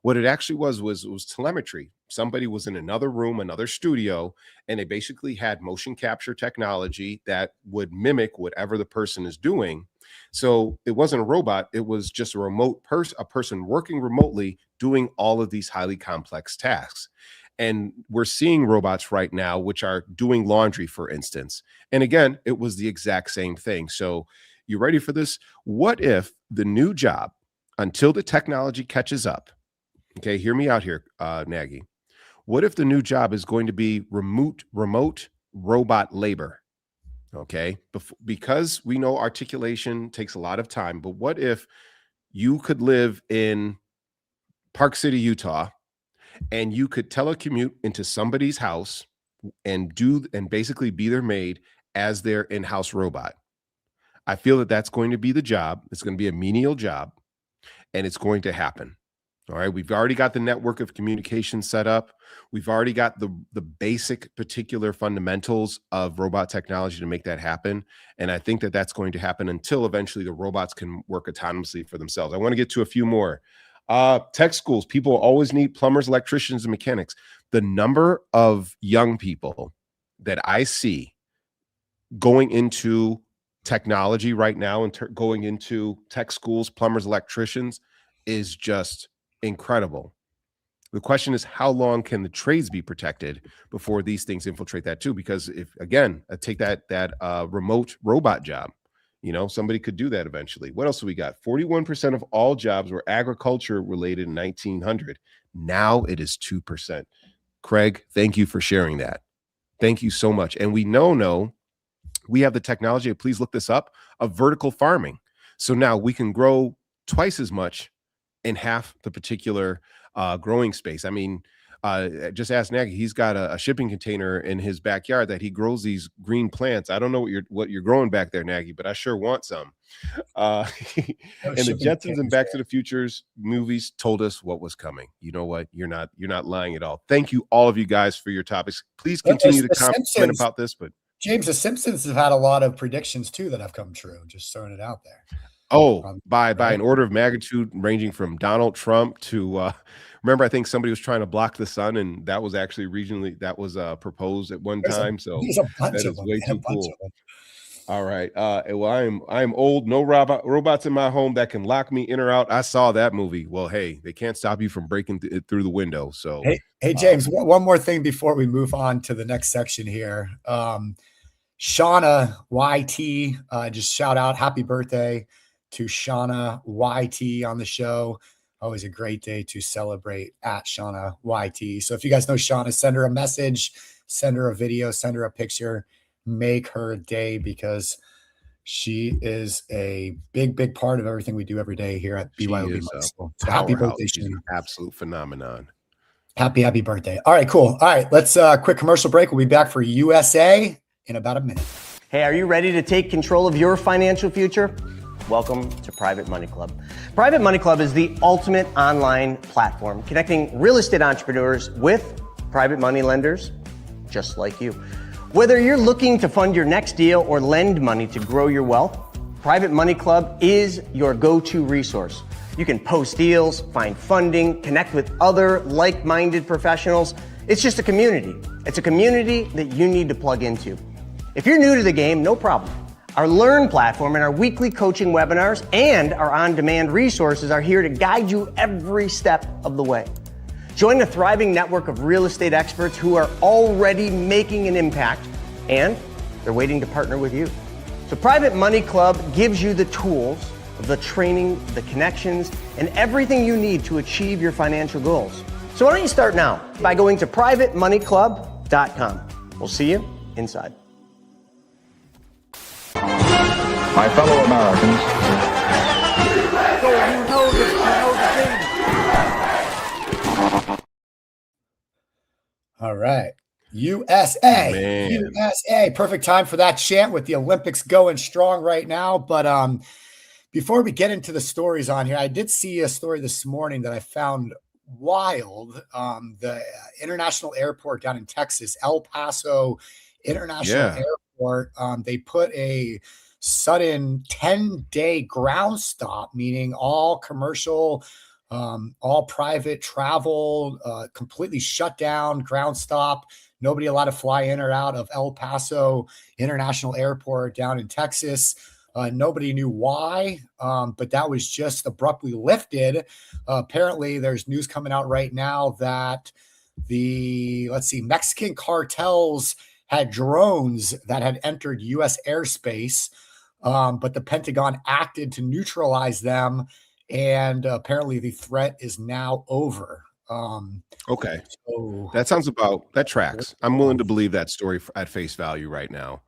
What it actually was telemetry. Somebody was in another room, another studio, and they basically had motion capture technology that would mimic whatever the person is doing. So it wasn't a robot. It was just a person working remotely doing all of these highly complex tasks. And we're seeing robots right now, which are doing laundry, for instance. And again, it was the exact same thing. So you ready for this? What if the new job, until the technology catches up, okay, hear me out here, Nagy. What if the new job is going to be remote robot labor? Okay, because we know articulation takes a lot of time, but what if you could live in Park City, Utah, and you could telecommute into somebody's house and basically be their maid as their in-house robot? I feel that that's going to be the job. It's going to be a menial job, and it's going to happen. All right. We've already got the network of communication set up. We've already got the basic particular fundamentals of robot technology to make that happen. And I think that that's going to happen until eventually the robots can work autonomously for themselves. I want to get to a few more. Tech schools, people always need plumbers, electricians, and mechanics. The number of young people that I see going into technology right now and going into tech schools, plumbers, electricians, is just incredible. The question is, how long can the trades be protected before these things infiltrate that too? Because if, again, take that remote robot job, somebody could do that eventually. What else do we got? 41% of all jobs were agriculture related in 1900. Now it is 2%. Craig, thank you for sharing that. Thank you so much. And we know we have the technology, please look this up, of vertical farming. So now we can grow twice as much in half the particular growing space. I mean, just ask Nagy. He's got a shipping container in his backyard that he grows these green plants. I don't know what you're growing back there, Nagy, but I sure want some. And the Jetsons and Back to the Futures movies told us what was coming. You know what? You're not lying at all. Thank you, all of you guys, for your topics. Please continue to comment about this. But James, the Simpsons have had a lot of predictions too that have come true. Just throwing it out there. By an order of magnitude, ranging from Donald Trump to remember, I think somebody was trying to block the sun, and that was actually regionally proposed at one time. So that is way too cool. All right. Well, I'm old. No robots in my home that can lock me in or out. I saw that movie. Well, hey, they can't stop you from breaking through the window. So hey, James, one more thing before we move on to the next section here. Shauna YT, just shout out, happy birthday to Shauna YT on the show. Always a great day to celebrate at Shauna YT. So if you guys know Shauna, send her a message, send her a video, send her a picture, make her day, because she is a big part of everything we do every day here at BYOB. So happy birthday, Shauna. Absolute phenomenon. Happy birthday. All right, cool. All right, let's quick commercial break. We'll be back for USA in about a minute. Hey, are you ready to take control of your financial future? Welcome to Private Money Club. Private Money Club is the ultimate online platform connecting real estate entrepreneurs with private money lenders just like you. Whether you're looking to fund your next deal or lend money to grow your wealth, Private Money Club is your go-to resource. You can post deals, find funding, connect with other like-minded professionals. It's just a community. It's a community that you need to plug into. If you're new to the game, no problem. Our Learn platform and our weekly coaching webinars and our on-demand resources are here to guide you every step of the way. Join a thriving network of real estate experts who are already making an impact, and they're waiting to partner with you. So Private Money Club gives you the tools, the training, the connections, and everything you need to achieve your financial goals. So why don't you start now by going to privatemoneyclub.com. We'll see you inside. My fellow Americans, so you know the game. All right. USA. Man. USA. Perfect time for that chant with the Olympics going strong right now. But before we get into the stories on here, I did see a story this morning that I found wild. The international airport down in Texas, El Paso International Yeah. Airport, they put a sudden 10-day ground stop, meaning all commercial, all private travel, completely shut down, ground stop. Nobody allowed to fly in or out of El Paso International Airport down in Texas. Nobody knew why, but that was just abruptly lifted. Apparently, there's news coming out right now that Mexican cartels had drones that had entered U.S. airspace, but the Pentagon acted to neutralize them, and apparently the threat is now over. Okay. So That tracks. I'm willing to believe that story at face value right now.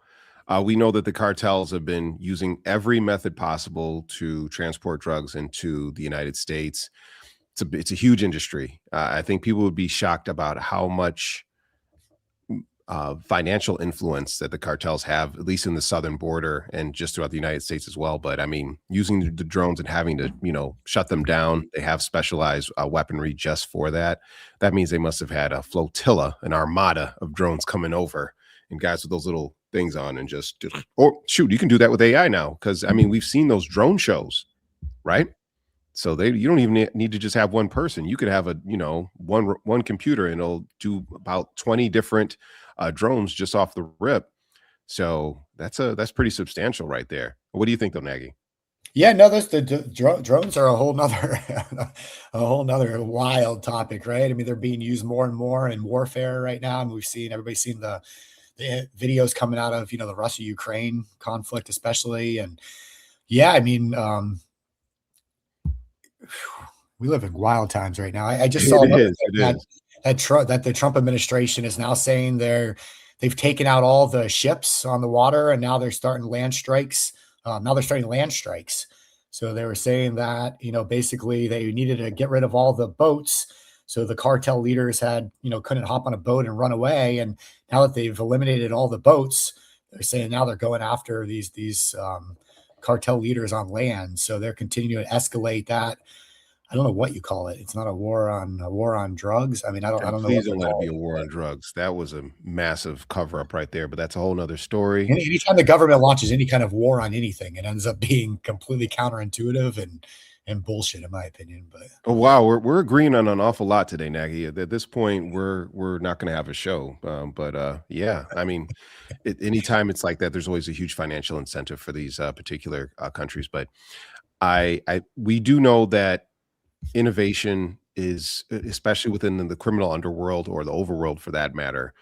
We know that the cartels have been using every method possible to transport drugs into the United States. It's a huge industry. I think people would be shocked about how much financial influence that the cartels have, at least in the southern border and just throughout the United States as well. But I mean, using the drones and having to, shut them down, they have specialized weaponry just for that. That means they must have had a flotilla, an armada of drones coming over, and guys with those little things on and just, oh, shoot, you can do that with AI now. Because I mean, we've seen those drone shows, right? So you don't even need to just have one person. You could have one computer and it'll do about 20 different drones just off the rip. So that's pretty substantial right there. What do you think though, Nagy? Yeah, no, drones are a whole nother wild topic, right? I mean, they're being used more and more in warfare right now. And everybody's seen the videos coming out of, the Russia-Ukraine conflict, especially. And yeah, I mean, we live in wild times right now. I just saw that the Trump administration is now saying they've taken out all the ships on the water, and now they're starting land strikes. So they were saying that, basically they needed to get rid of all the boats. So the cartel leaders couldn't hop on a boat and run away. And now that they've eliminated all the boats, they're saying now they're going after these cartel leaders on land. So they're continuing to escalate that. I don't know what you call it. It's not a war on drugs. I mean, I don't know. Please don't let it be a war on drugs. That was a massive cover up right there, but that's a whole nother story. Anytime the government launches any kind of war on anything, it ends up being completely counterintuitive and bullshit, in my opinion. But oh wow, we're agreeing on an awful lot today, Nagy. At this point, we're not going to have a show. Yeah, I mean, anytime it's like that, there's always a huge financial incentive for these particular countries. But we do know that innovation is, especially within the criminal underworld or the overworld for that matter,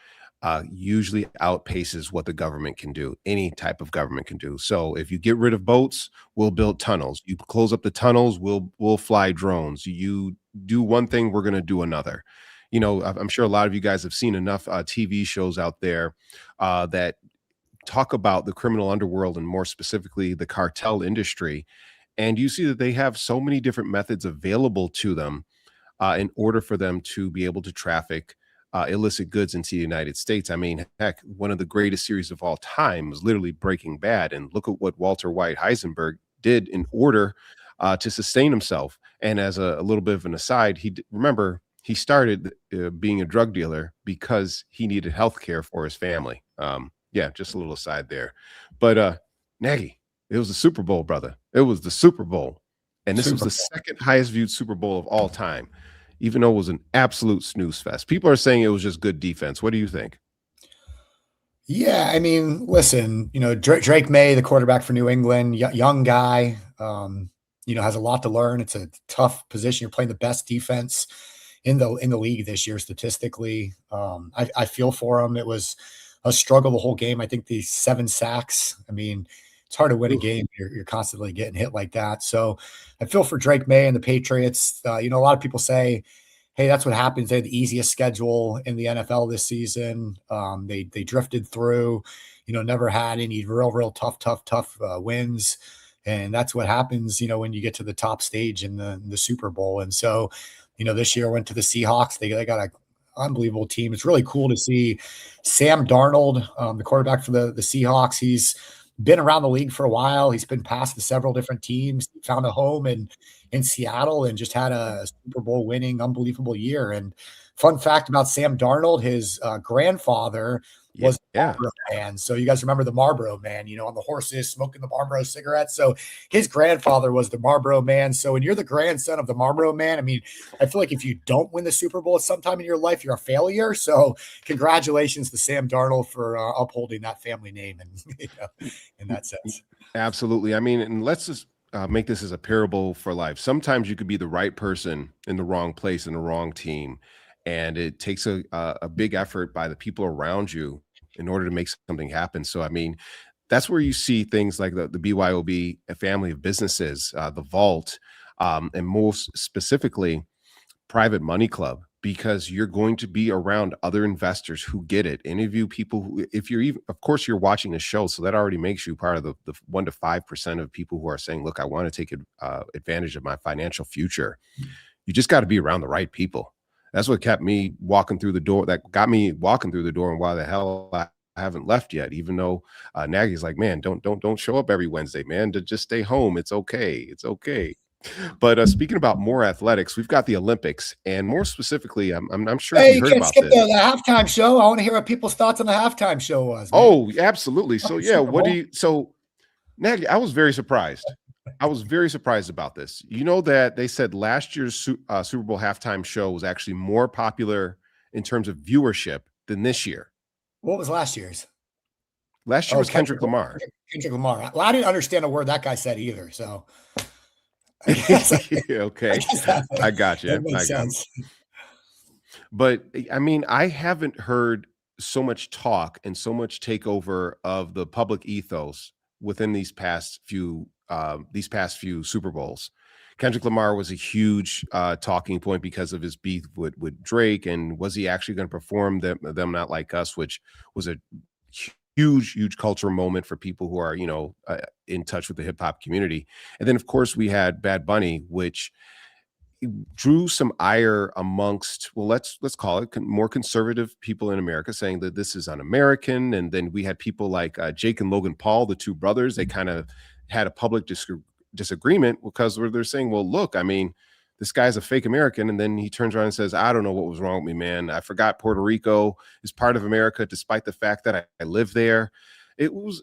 usually outpaces what the government can do. Any type of government can do. So if you get rid of boats, we'll build tunnels. You close up the tunnels, we'll fly drones. You do one thing, we're going to do another. I'm sure a lot of you guys have seen enough TV shows out there that talk about the criminal underworld and more specifically the cartel industry. And you see that they have so many different methods available to them in order for them to be able to traffic illicit goods into the United States. I mean, heck, one of the greatest series of all time was literally Breaking Bad. And look at what Walter White Heisenberg did in order to sustain himself. And as a little bit of an aside, he started being a drug dealer because he needed health care for his family. Yeah, just a little aside there. But Nagy, it was the Super Bowl, brother. It was the Super Bowl. And this was the second highest viewed Super Bowl of all time, even though it was an absolute snooze fest. People are saying it was just good defense. What do you think? Yeah, I mean, listen, Drake May, the quarterback for New England, young guy, has a lot to learn. It's a tough position. You're playing the best defense in the league this year statistically. I feel for him. It was a struggle the whole game. I think the 7 sacks. I mean, it's hard to win a game. You're constantly getting hit like that. So I feel for Drake May and the Patriots. A lot of people say, hey, that's what happens. They had the easiest schedule in the NFL this season. They drifted through, never had any real tough wins. And that's what happens, when you get to the top stage in the Super Bowl. And so, this year went to the Seahawks. They got an unbelievable team. It's really cool to see Sam Darnold, the quarterback for the Seahawks. He's been around the league for a while. He's been passed to several different teams. He found a home in Seattle and just had a Super Bowl winning, unbelievable year. And fun fact about Sam Darnold, his grandfather was a Marlboro man. So you guys remember the Marlboro man, on the horses smoking the Marlboro cigarettes. So his grandfather was the Marlboro man. So when you're the grandson of the Marlboro man, I mean, I feel like if you don't win the Super Bowl at some time in your life, you're a failure. So congratulations to Sam Darnold for upholding that family name and in that sense. Absolutely. I mean, and let's just make this as a parable for life. Sometimes you could be the right person in the wrong place in the wrong team. And it takes a big effort by the people around you in order to make something happen. So, I mean, that's where you see things like the BYOB, a family of businesses, the Vault, and most specifically, Private Money Club, because you're going to be around other investors who get it. Interview people who, if you're even, of course, you're watching the show, so that already makes you part of the 1 to 5% of people who are saying, look, I want to take advantage of my financial future. You just got to be around the right people. That's what kept me walking through the door. That got me walking through the door, and why the hell I haven't left yet. Even though Nagy's like, man, don't show up every Wednesday, man. To just stay home. It's okay. It's okay. But speaking about more athletics, we've got the Olympics, and more specifically, I'm sure you heard about this. The halftime show. I want to hear what people's thoughts on the halftime show was. Man. Oh, absolutely. So yeah, Nagy, I was very surprised. I was very surprised about this. You know that they said last year's Super Bowl halftime show was actually more popular in terms of viewership than this year. What was last year's? Last year was Kendrick Lamar. Kendrick Lamar. Well, I didn't understand a word that guy said either. So, okay, I got you. I got you. But I mean, I haven't heard so much talk and so much takeover of the public ethos within these past few Super Bowls. Kendrick Lamar was a huge talking point because of his beef with Drake, and was he actually going to perform them Not Like Us, which was a huge cultural moment for people who are in touch with the hip hop community. And then of course we had Bad Bunny, which drew some ire amongst, well, let's call it more conservative people in America, saying that this is un-American. And then we had people like Jake and Logan Paul, the two brothers. They kind of had a public disagreement because they're saying, well, look, I mean, this guy's a fake American. And then he turns around and says, I don't know what was wrong with me, man. I forgot Puerto Rico is part of America, despite the fact that I live there. It was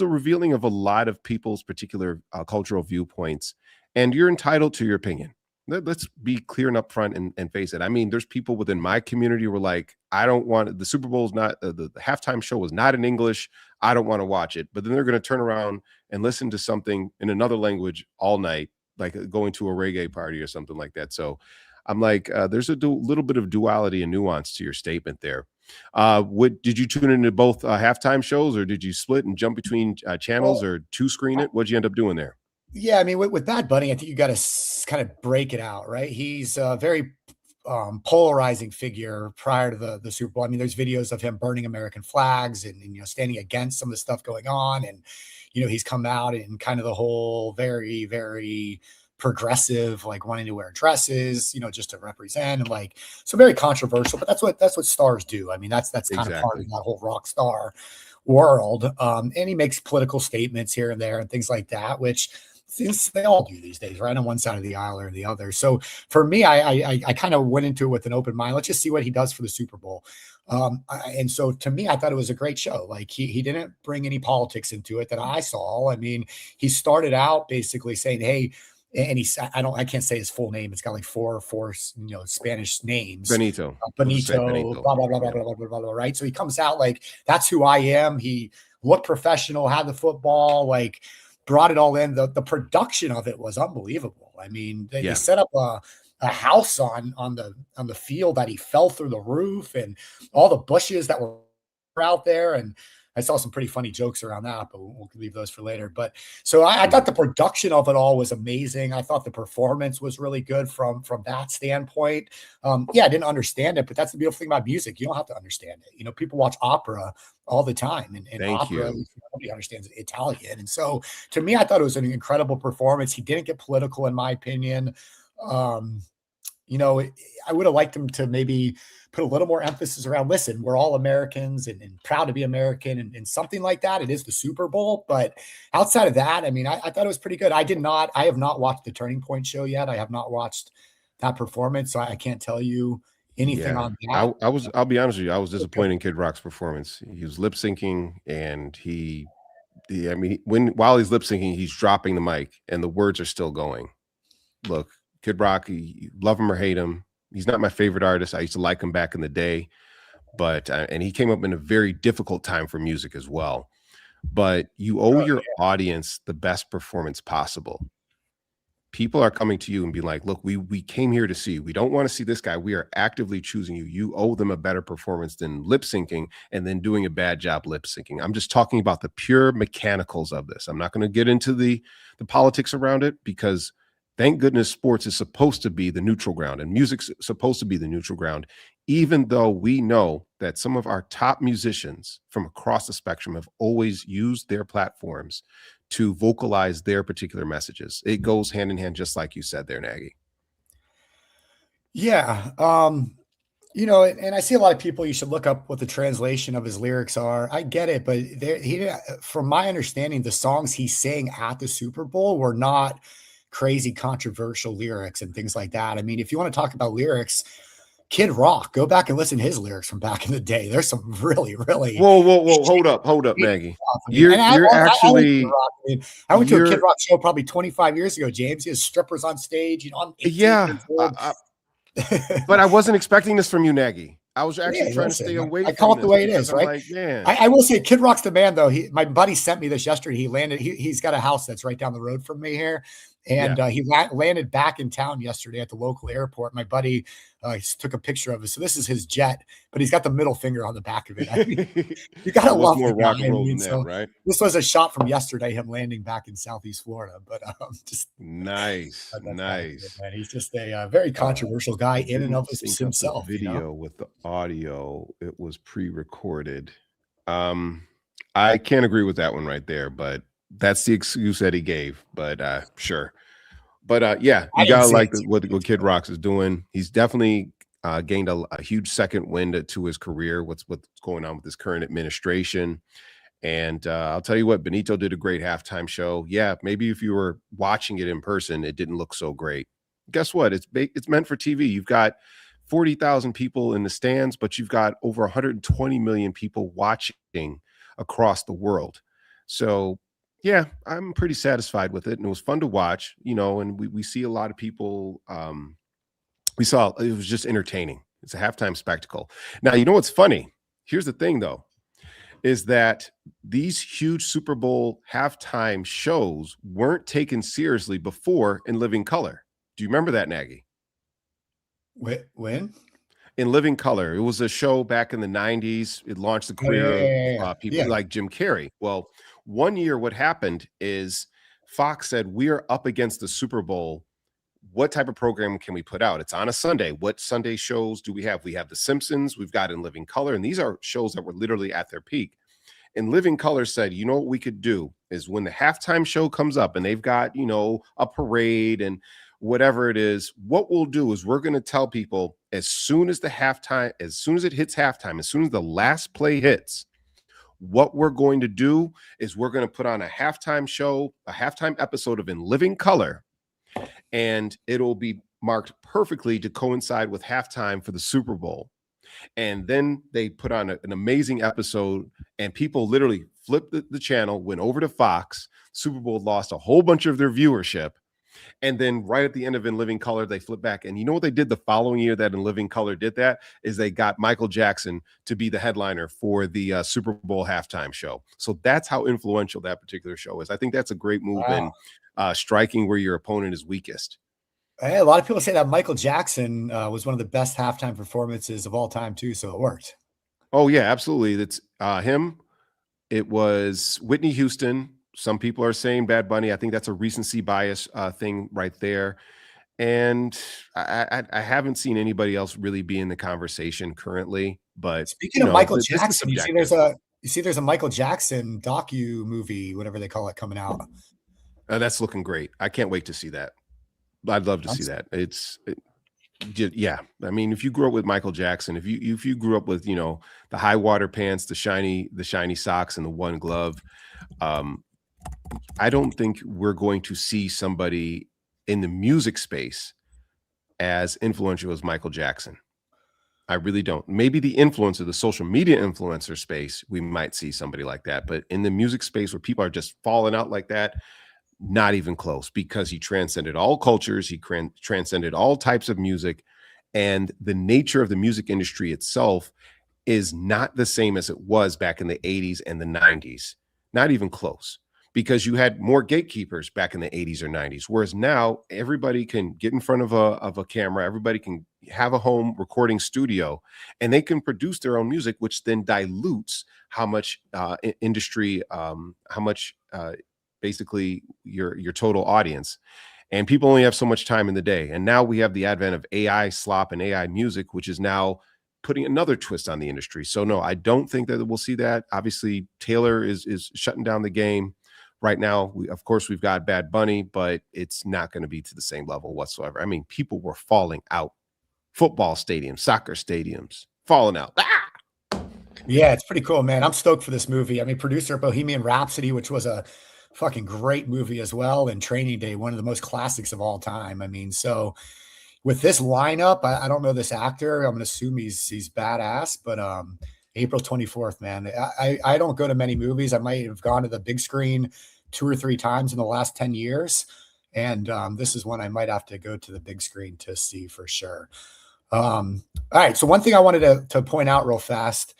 a revealing of a lot of people's particular cultural viewpoints. And you're entitled to your opinion. Let's be clear and upfront and face it. I mean, there's people within my community who were like, I don't want, the Super Bowl is not, the halftime show was not in English. I don't want to watch it. But then they're going to turn around and listen to something in another language all night, like going to a reggae party or something like that. So I'm like, there's a little bit of duality and nuance to your statement there. Did you tune into both halftime shows, or did you split and jump between channels, or two screen it? What'd you end up doing there? Yeah, I mean, with Bad Bunny, I think you got to kind of break it out, right? He's a very polarizing figure prior to the Super Bowl. I mean, there's videos of him burning American flags and standing against some of the stuff going on. And, he's come out in kind of the whole very, very progressive, like wanting to wear dresses, just to represent, and like, so very controversial, but that's what stars do. I mean, that's kind of part of that whole rock star world. And he makes political statements here and there and things like that, which since they all do these days, right on one side of the aisle or the other. So for me, I kind of went into it with an open mind. Let's just see what he does for the Super Bowl. And so to me, I thought it was a great show. Like he didn't bring any politics into it that I saw. I mean, he started out basically saying, hey, and I can't say his full name. It's got like four Spanish names. Benito, blah, blah, blah, blah, blah, blah, blah, right? So he comes out like, that's who I am. He looked professional, had the football, like brought it all in. The production of it was unbelievable. I mean, they set up a house on the field that he fell through the roof, and all the bushes that were out there. And I saw some pretty funny jokes around that, but we'll leave those for later. But so I thought the production of it all was amazing. I thought the performance was really good from that standpoint. I didn't understand it, but that's the beautiful thing about music. You don't have to understand it. People watch opera all the time, and opera, nobody understands Italian. And so to me, I thought it was an incredible performance. He didn't get political, in my opinion. I would have liked him to maybe put a little more emphasis around, listen, we're all Americans and proud to be American and something like that. It is the Super Bowl. But outside of that, I mean, I thought it was pretty good. I have not watched the Turning Point show yet. I have not watched that performance. So I can't tell you anything on that. I'll be honest with you. I was disappointed in Kid Rock's performance. He was lip syncing and while he's lip syncing, he's dropping the mic and the words are still going. Look, Kid Rock, love him or hate him. He's not my favorite artist. I used to like him back in the day, but and he came up in a very difficult time for music as well. But you owe your audience the best performance possible. People are coming to you and be like, look, we came here to see you. We don't want to see this guy. We are actively choosing you. You owe them a better performance than lip syncing and then doing a bad job lip syncing. I'm just talking about the pure mechanicals of this. I'm not going to get into the politics around it, because thank goodness sports is supposed to be the neutral ground and music's supposed to be the neutral ground, even though we know that some of our top musicians from across the spectrum have always used their platforms to vocalize their particular messages. It goes hand in hand, just like you said there, Nagy. Yeah. And I see a lot of people, you should look up what the translation of his lyrics are. I get it, but from my understanding, the songs he sang at the Super Bowl were not crazy controversial lyrics and things like that. I mean, if you want to talk about lyrics, Kid Rock, go back and listen to his lyrics from back in the day. There's some really, really. Whoa, hold up, Nagy. I went to a Kid Rock show probably 25 years ago, James. He has strippers on stage. But I wasn't expecting this from you, Nagy. I was actually trying to stay away from I call it the way it is, right? Like, I will say Kid Rock's the man, though. My buddy sent me this yesterday. He's got a house that's right down the road from me here. And he landed back in town yesterday at the local airport. My buddy took a picture of it. So this is his jet, but he's got the middle finger on the back of it. I mean, you got to love more the guy. rock and roll than that, right? This was a shot from yesterday, him landing back in Southeast Florida. But just nice. Man. He's just a very controversial guy in and of himself. Video with the audio, it was pre-recorded. I can't agree with that one right there, but that's the excuse that he gave. But sure. But you gotta like what Kid Rock is doing. He's definitely gained a huge second wind to his career. What's going on with his current administration? And I'll tell you what, Benito did a great halftime show. Yeah, maybe if you were watching it in person, it didn't look so great. Guess what? It's meant for TV. You've got 40,000 people in the stands, but you've got over 120 million people watching across the world. So yeah, I'm pretty satisfied with it. And it was fun to watch, and we see a lot of people. We saw it was just entertaining. It's a halftime spectacle. Now, you know what's funny? Here's the thing, though, is that these huge Super Bowl halftime shows weren't taken seriously before in living color. Do you remember that, Nagy? When? In Living Color. It was a show back in the 90s. It launched the career of people like Jim Carrey. Well, one year what happened is Fox said, we are up against the Super Bowl. What type of program can we put out? It's on a Sunday. What Sunday shows do we have? We have The Simpsons. We've got In Living Color. And these are shows that were literally at their peak. And Living Color said, you know what we could do is when the halftime show comes up and they've got, a parade and whatever it is, what we'll do is we're going to tell people as soon as it hits halftime, as soon as the last play hits, what we're going to do is we're going to put on a halftime show, a halftime episode of In Living Color, and it'll be marked perfectly to coincide with halftime for the Super Bowl. And then they put on an amazing episode, and people literally flipped the channel, went over to Fox. Super Bowl lost a whole bunch of their viewership. And then right at the end of In Living Color, they flipped back. And you know what they did the following year that In Living Color did that? Is they got Michael Jackson to be the headliner for the Super Bowl halftime show. So that's how influential that particular show is. I think that's a great move in striking where your opponent is weakest. Hey, a lot of people say that Michael Jackson was one of the best halftime performances of all time, too. So it worked. Oh, yeah, absolutely. That's him. It was Whitney Houston. Some people are saying Bad Bunny. I think that's a recency bias thing right there. And I haven't seen anybody else really be in the conversation currently. But speaking of Michael Jackson, you see there's a Michael Jackson docu movie, whatever they call it, coming out. That's looking great. I can't wait to see that. I'd love to see that. Yeah, I mean, if you grew up with Michael Jackson, if you grew up with the high water pants, the shiny socks, and the one glove, um, I don't think we're going to see somebody in the music space as influential as Michael Jackson. I really don't. Maybe the influencer, the social media influencer space, we might see somebody like that, but in the music space where people are just falling out like that, not even close, because he transcended all cultures, he transcended all types of music, and the nature of the music industry itself is not the same as it was back in the 80s and the 90s. Not even close, because you had more gatekeepers back in the 80s or 90s, whereas now everybody can get in front of a camera, everybody can have a home recording studio, and they can produce their own music, which then dilutes how much industry, how much basically your total audience. And people only have so much time in the day. And now we have the advent of AI slop and AI music, which is now putting another twist on the industry. So no, I don't think that we'll see that. Obviously, Taylor is shutting down the game right now. Of course, we've got Bad Bunny, but it's not going to be to the same level whatsoever. I mean, people were falling out. Football stadiums, soccer stadiums, falling out. Yeah, it's pretty cool, man. I'm stoked for this movie. I mean, producer Bohemian Rhapsody, which was a fucking great movie as well, and Training Day, one of the most classics of all time. I mean, so with this lineup, I don't know this actor. I'm gonna assume he's badass, but April 24th, man. I don't go to many movies. I might have gone to the big screen 2 or 3 times in the last 10 years. And this is one I might have to go to the big screen to see for sure. All right. So one thing I wanted to point out real fast,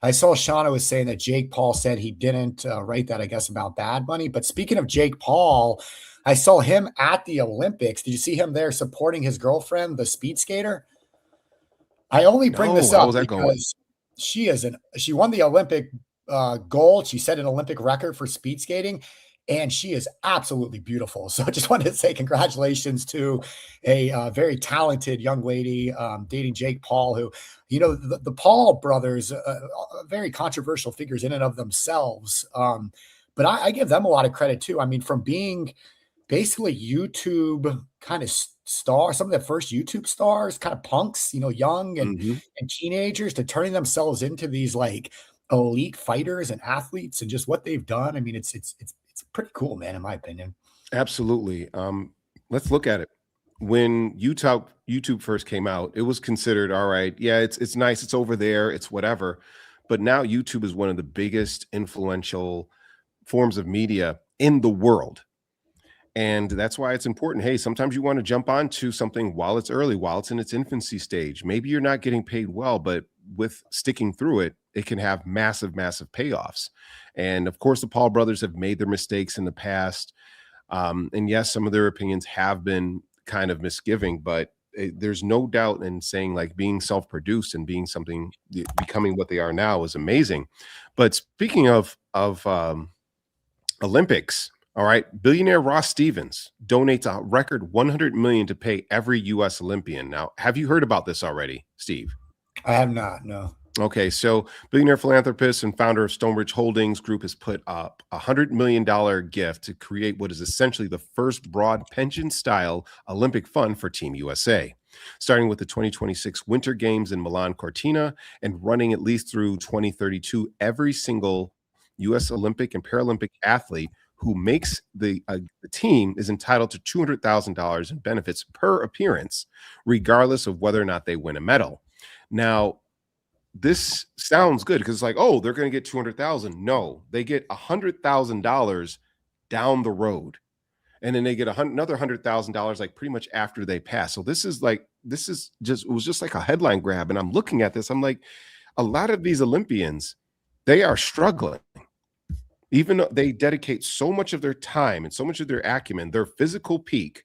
I saw Shauna was saying that Jake Paul said he didn't write that, I guess, about Bad Bunny. But speaking of Jake Paul, I saw him at the Olympics. Did you see him there supporting his girlfriend, the speed skater? I only bring this up because she won the Olympic gold. She set an Olympic record for speed skating, and she is absolutely beautiful. So I just wanted to say congratulations to a very talented young lady dating Jake Paul, who, the Paul brothers, very controversial figures in and of themselves. But I give them a lot of credit too. I mean, from being basically YouTube kind of stars, some of the first YouTube stars, kind of punks, young and teenagers, to turning themselves into these like elite fighters and athletes, and just what they've done. I mean, it's pretty cool, man, in my opinion. Absolutely. Let's look at it. When YouTube first came out, it was considered, all right, yeah, it's nice, it's over there, it's whatever. But now YouTube is one of the biggest influential forms of media in the world. And that's why it's important. Hey, sometimes you want to jump onto something while it's early, while it's in its infancy stage. Maybe you're not getting paid well, but with sticking through it, it can have massive, massive payoffs. And of course, the Paul brothers have made their mistakes in the past. And yes, some of their opinions have been kind of misgiving, but there's no doubt in saying, like, being self-produced and being something, becoming what they are now is amazing. But speaking of Olympics, all right, billionaire Ross Stevens donates a record $100 million to pay every U.S. Olympian. Now, have you heard about this already, Steve? I have not, no. Okay, so billionaire philanthropist and founder of Stonebridge Holdings Group has put up a $100 million gift to create what is essentially the first broad pension-style Olympic fund for Team USA, starting with the 2026 Winter Games in Milan Cortina and running at least through 2032. Every single U.S. Olympic and Paralympic athlete who makes the team is entitled to $200,000 in benefits per appearance, regardless of whether or not they win a medal. Now, this sounds good because it's like, oh, they're going to get 200,000. No, they get $100,000 down the road, and then they get another $100,000 like pretty much after they pass. So it was just like a headline grab. And I'm looking at this, I'm like, a lot of these Olympians, they are struggling. Even though they dedicate so much of their time and so much of their acumen, their physical peak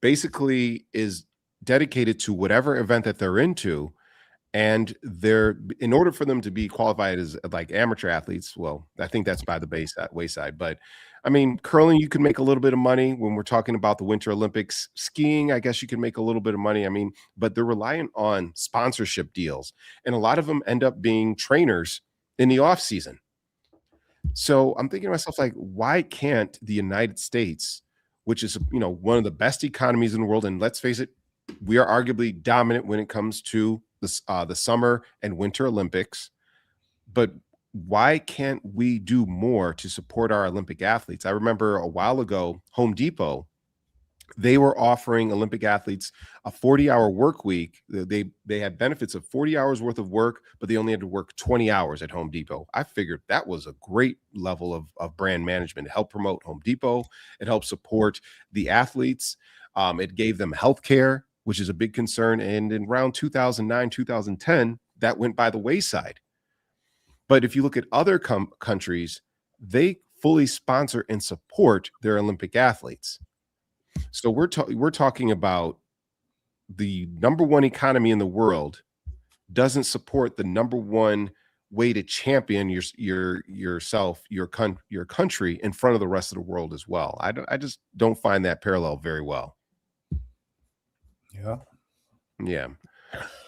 basically is dedicated to whatever event that they're into. And in order for them to be qualified as like amateur athletes, well, I think that's by the wayside. But I mean, curling, you can make a little bit of money when we're talking about the Winter Olympics. Skiing, I guess you can make a little bit of money. I mean, but they're reliant on sponsorship deals. And a lot of them end up being trainers in the off season. So I'm thinking to myself, like, why can't the United States, which is, one of the best economies in the world, and let's face it, We are arguably dominant when it comes to the summer and winter Olympics. But why can't we do more to support our Olympic athletes? I remember a while ago, Home Depot, they were offering Olympic athletes a 40-hour work week. They had benefits of 40 hours worth of work, but they only had to work 20 hours at Home Depot. I figured that was a great level of brand management. It helped promote Home Depot. It helped support the athletes. It gave them health care, which is a big concern. And in around 2009, 2010, that went by the wayside. But if you look at other countries, they fully sponsor and support their Olympic athletes. So we're talking about the number one economy in the world doesn't support the number one way to champion yourself, your country in front of the rest of the world as well. I just don't find that parallel very well. Yeah.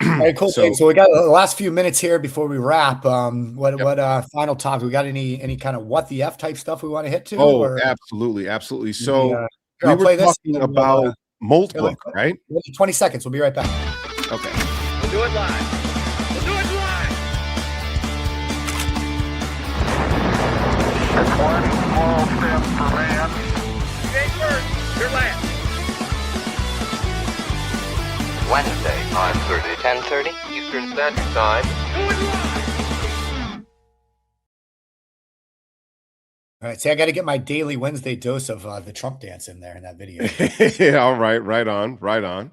All right, cool. So we got the last few minutes here before we wrap. What final topic? We got any kind of what the F type stuff we want to hit to? Oh, absolutely. So we were talking about Moltbook, right? 20 seconds. We'll be right back. Okay. We'll do it live. One small step for man. Jake first. You're last. Wednesday, 9:30, 10:30 Eastern Standard Time. Do it live. All right, see, I got to get my daily Wednesday dose of the Trump dance in there in that video. Yeah, all right, right on.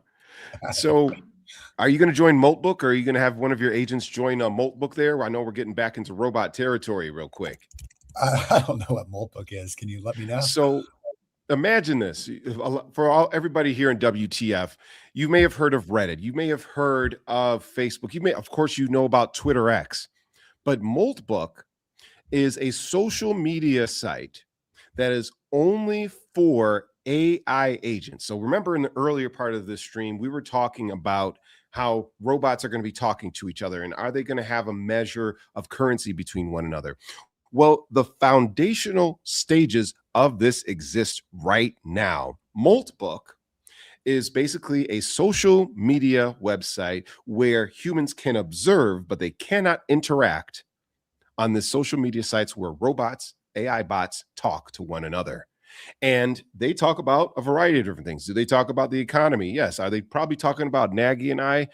So, are you going to join Moltbook, or are you going to have one of your agents join Moltbook there? I know we're getting back into robot territory real quick. I don't know what Moltbook is. Can you let me know? So, imagine this for everybody here in WTF. You may have heard of Reddit. You may have heard of Facebook. You may, of course, you know about Twitter X. But Moltbook is a social media site that is only for AI agents. So remember in the earlier part of this stream, we were talking about how robots are going to be talking to each other, and are they going to have a measure of currency between one another? Well, the foundational stages of this exist right now. Moltbook is basically a social media website where humans can observe, but they cannot interact on the social media sites where robots, AI bots talk to one another. And they talk about a variety of different things. Do they talk about the economy? Yes. Are they probably talking about Nagy and I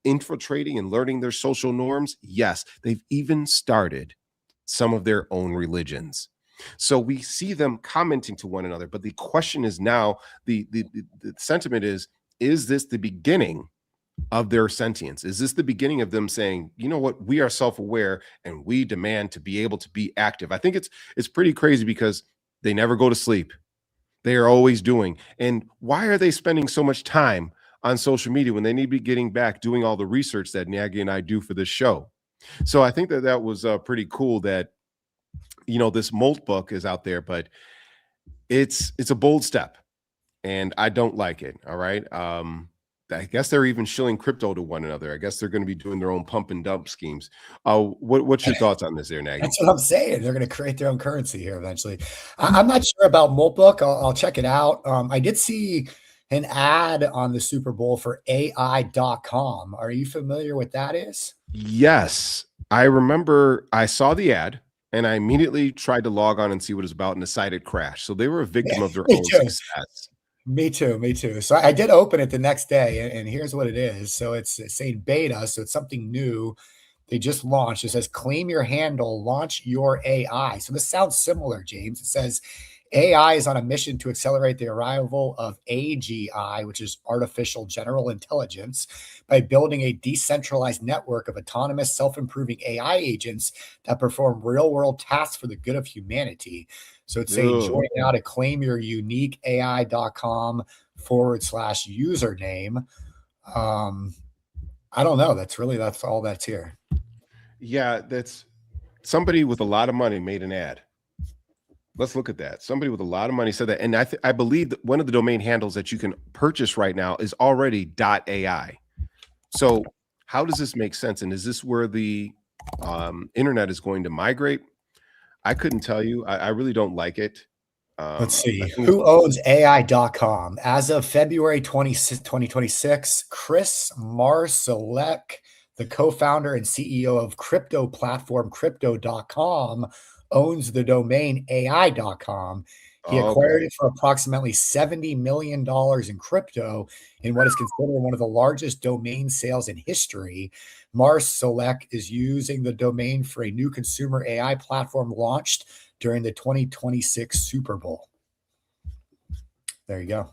infiltrating and learning their social norms? Yes. They've even started some of their own religions. So we see them commenting to one another. But the question is now, the sentiment is this the beginning of their sentience? Is this the beginning of them saying, you know what, we are self-aware and we demand to be able to be active? I think it's pretty crazy because they never go to sleep. They are always doing. And why are they spending so much time on social media when they need to be getting back doing all the research that Nagy and I do for this show? So I think that was pretty cool that, you know, this Moltbook is out there, but it's a bold step and I don't like it. All right. I guess they're even shilling crypto to one another. I guess they're going to be doing their own pump and dump schemes. What's your thoughts on this there, Nagy? That's what I'm saying. They're going to create their own currency here eventually. I'm not sure about Moltbook. I'll check it out. I did see an ad on the Super Bowl for AI.com. Are you familiar with that is? Yes. I remember I saw the ad and I immediately tried to log on and see what it's about, and the site had crashed. So they were a victim of their own success. Me too. So I did open it the next day, and here's what it is. So it's saying beta, so it's something new. They just launched. It says, claim your handle, launch your AI. So this sounds similar, James. It says, AI is on a mission to accelerate the arrival of AGI, which is artificial general intelligence, by building a decentralized network of autonomous, self-improving AI agents that perform real-world tasks for the good of humanity. So it's saying join now to claim your unique AI.com /username. I don't know. That's all that's here. Yeah, that's somebody with a lot of money made an ad. Let's look at that. Somebody with a lot of money said that. And I believe that one of the domain handles that you can purchase right now is already .ai. So how does this make sense? And is this where the internet is going to migrate? I couldn't tell you. I really don't like it. Let's see. Who owns AI.com? As of February 2026, Chris Marsalek, the co-founder and CEO of crypto platform Crypto.com, owns the domain AI.com. He acquired it for approximately $70 million in crypto in what is considered one of the largest domain sales in history. Marsalek is using the domain for a new consumer AI platform launched during the 2026 Super Bowl. There you go.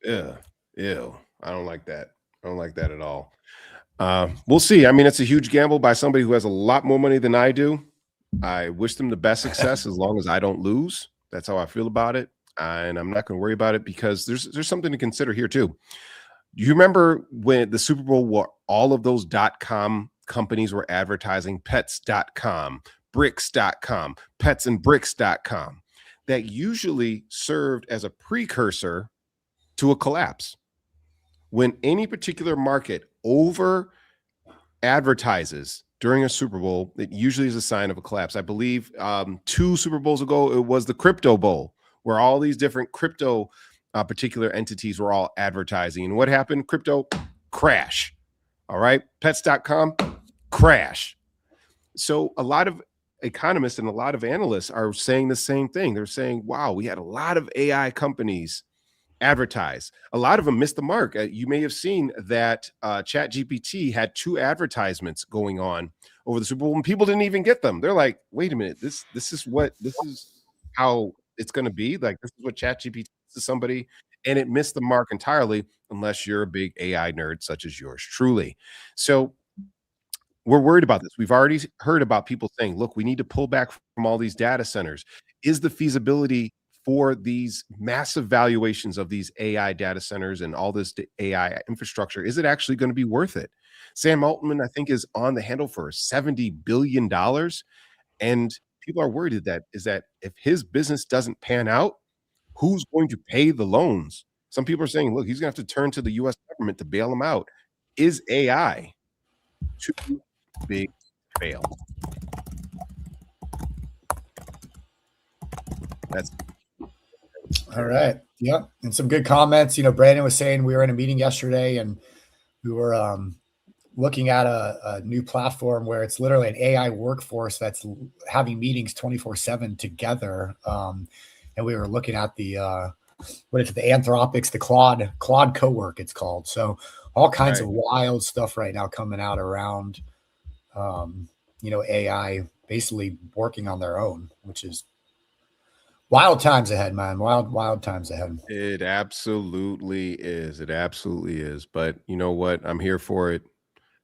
Yeah. Ew. I don't like that. I don't like that at all. We'll see. I mean, it's a huge gamble by somebody who has a lot more money than I do. I wish them the best success as long as I don't lose. That's how I feel about it. And I'm not going to worry about it because there's something to consider here too. You remember when the Super Bowl, where all of those .com companies were advertising pets.com, bricks.com, petsandbricks.com, that usually served as a precursor to a collapse. When any particular market over advertises during a Super Bowl, it usually is a sign of a collapse. I believe 2 Super Bowls ago, it was the Crypto Bowl, where all these different crypto particular entities were all advertising. And what happened? Crypto crash. All right. Pets.com crash. So a lot of economists and a lot of analysts are saying the same thing. They're saying, wow, we had a lot of AI companies advertise. A lot of them missed the mark. You may have seen that ChatGPT had 2 advertisements going on over the Super Bowl and people didn't even get them. They're like, wait a minute, this is how it's going to be. Like, this is what ChatGPT is to somebody, and it missed the mark entirely unless you're a big AI nerd such as yours truly. So we're worried about this. We've already heard about people saying, look, we need to pull back from all these data centers. Is the feasibility for these massive valuations of these AI data centers and all this AI infrastructure, is it actually going to be worth it? Sam Altman, I think, is on the handle for $70 billion. And people are worried that if his business doesn't pan out, who's going to pay the loans? Some people are saying, look, he's going to have to turn to the U.S. government to bail him out. Is AI too big to fail? That's all right. Yep. And some good comments. You know, Brandon was saying we were in a meeting yesterday and we were looking at a new platform where it's literally an AI workforce that's having meetings 24/7 together. And we were looking at the Anthropics, the Claude Cowork, it's called. So all kinds of wild stuff right now coming out around, AI basically working on their own, which is wild times ahead, man. Wild times ahead. It absolutely is. It absolutely is. But you know what? I'm here for it.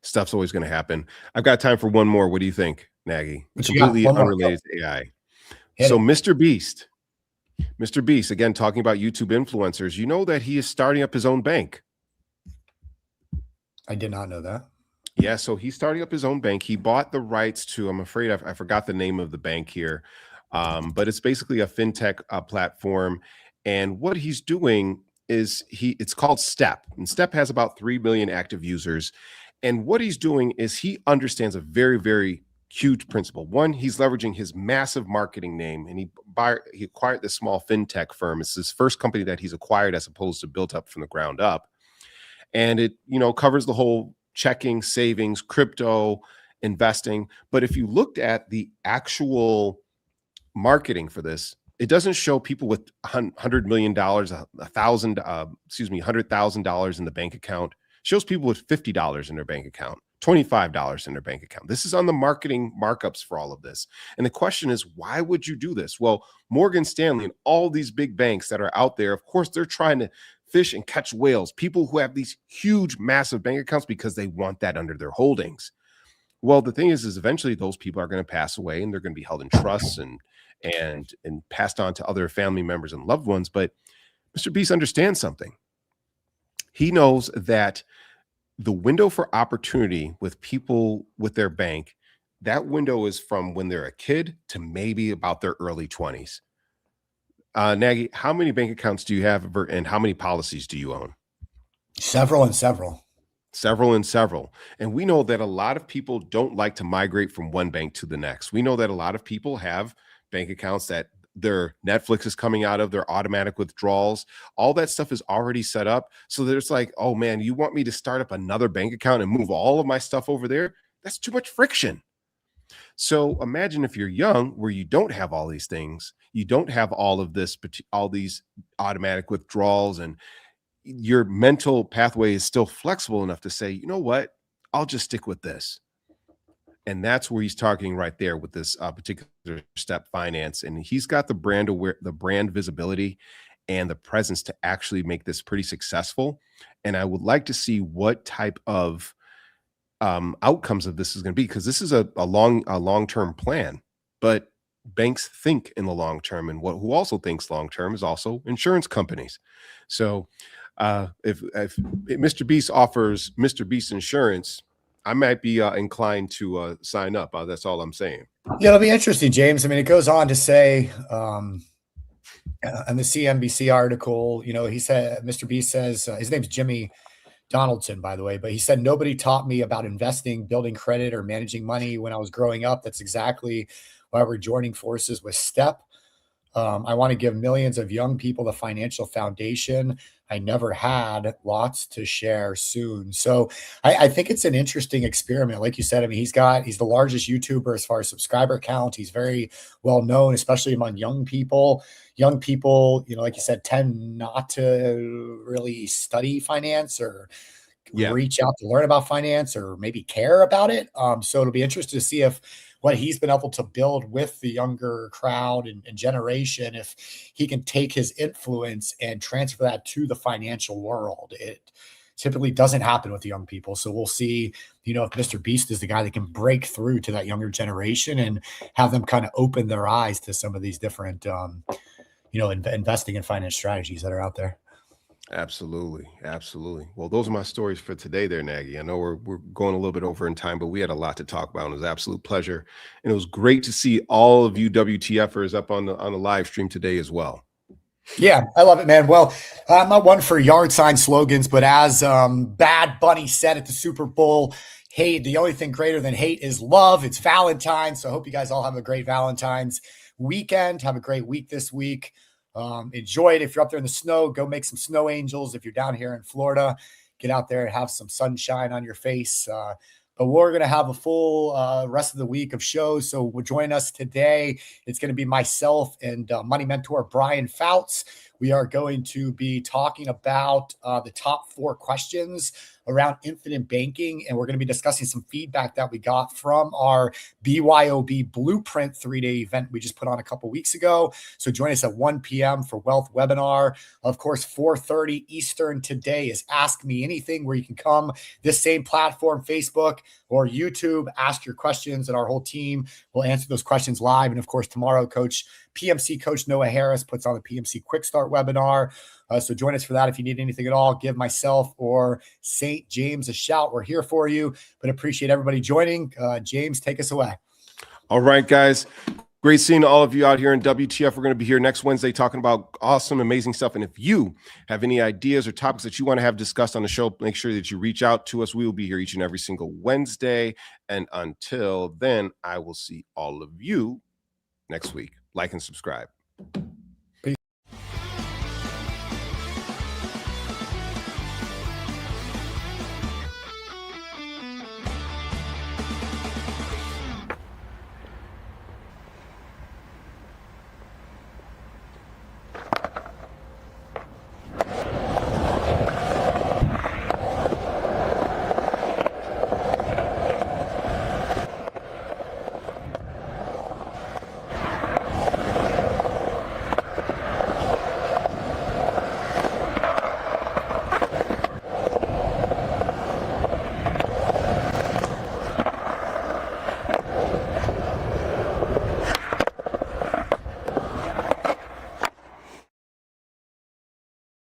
Stuff's always going to happen. I've got time for one more. What do you think, Nagy? Completely unrelated to AI. So Mr. Beast, again, talking about YouTube influencers, you know that he is starting up his own bank. I did not know that. Yeah, so he's starting up his own bank. He bought the rights to, I'm afraid I forgot the name of the bank here. But it's basically a fintech platform. And what he's doing is it's called Step. And Step has about 3 million active users. And what he's doing is he understands a very, very huge principle. One, he's leveraging his massive marketing name, and he acquired this small fintech firm. It's his first company that he's acquired as opposed to built up from the ground up. And it, covers the whole checking, savings, crypto, investing. But if you looked at the actual marketing for this, it doesn't show people with $100 million, $100,000 in the bank account. It shows people with $50 in their bank account, $25 in their bank account. This is on the marketing markups for all of this. And the question is, why would you do this? Well, Morgan Stanley and all these big banks that are out there, of course, they're trying to fish and catch whales, people who have these huge, massive bank accounts because they want that under their holdings. Well, the thing is eventually those people are going to pass away and they're going to be held in trusts and passed on to other family members and loved ones. But Mr. Beast understands something. He knows that the window for opportunity with people with their bank, that window is from when they're a kid to maybe about their early 20s. Nagy, how many bank accounts do you have and how many policies do you own? Several and several. And we know that a lot of people don't like to migrate from one bank to the next. We know that a lot of people have bank accounts that their Netflix is coming out of, their automatic withdrawals. All that stuff is already set up. So there's like, oh man, you want me to start up another bank account and move all of my stuff over there? That's too much friction. So imagine if you're young, where you don't have all these things, you don't have all of this, all these automatic withdrawals, and your mental pathway is still flexible enough to say, you know what, I'll just stick with this. And that's where he's talking right there with this particular Step Finance. And he's got the brand visibility and the presence to actually make this pretty successful. And I would like to see what type of outcomes of this is going to be, because this is a long-term plan, but banks think in the long term, and who also thinks long term is also insurance companies. So if Mr. Beast offers Mr. Beast insurance, I might be inclined to sign up. That's all I'm saying. Yeah, it'll be interesting, James. I mean, it goes on to say in the CNBC article, he said, Mr. Beast says, his name's Jimmy Donaldson, by the way, but he said, nobody taught me about investing, building credit, or managing money when I was growing up. That's exactly why we're joining forces with Step. I want to give millions of young people the financial foundation I never had, lots to share soon. So I think it's an interesting experiment. Like you said, I mean, he's the largest YouTuber as far as subscriber count. He's very well known, especially among young people. Young people, like you said, tend not to really study finance or reach out to learn about finance or maybe care about it. So it'll be interesting to see if what he's been able to build with the younger crowd and generation, if he can take his influence and transfer that to the financial world. It typically doesn't happen with young people. So we'll see, if Mr. Beast is the guy that can break through to that younger generation and have them kind of open their eyes to some of these different, investing and finance strategies that are out there. Absolutely. Well, those are my stories for today there, Nagy. I know we're going a little bit over in time, but we had a lot to talk about. And it was an absolute pleasure. And it was great to see all of you WTFers up on the live stream today as well. Yeah, I love it, man. Well, I'm not one for yard sign slogans, but as Bad Bunny said at the Super Bowl, hate, the only thing greater than hate is love. It's Valentine's. So I hope you guys all have a great Valentine's weekend. Have a great week this week. Enjoy it. If you're up there in the snow, go make some snow angels. If you're down here in Florida, get out there and have some sunshine on your face. But we're going to have a full rest of the week of shows. So we'll join us today. It's going to be myself and money mentor Brian Fouts. We are going to be talking about the top 4 questions around infinite banking. And we're going to be discussing some feedback that we got from our BYOB Blueprint 3-day event we just put on a couple weeks ago. So join us at 1 p.m. for Wealth Webinar. Of course, 4:30 Eastern today is Ask Me Anything, where you can come this same platform, Facebook or YouTube, ask your questions, and our whole team will answer those questions live. And of course, tomorrow, PMC Coach Noah Harris puts on the PMC Quick Start webinar. So join us for that. If you need anything at all, give myself or St. James a shout. We're here for you, but appreciate everybody joining. James, take us away. All right, guys. Great seeing all of you out here in WTF. We're going to be here next Wednesday talking about awesome, amazing stuff. And if you have any ideas or topics that you want to have discussed on the show, make sure that you reach out to us. We will be here each and every single Wednesday. And until then, I will see all of you next week. Like and subscribe.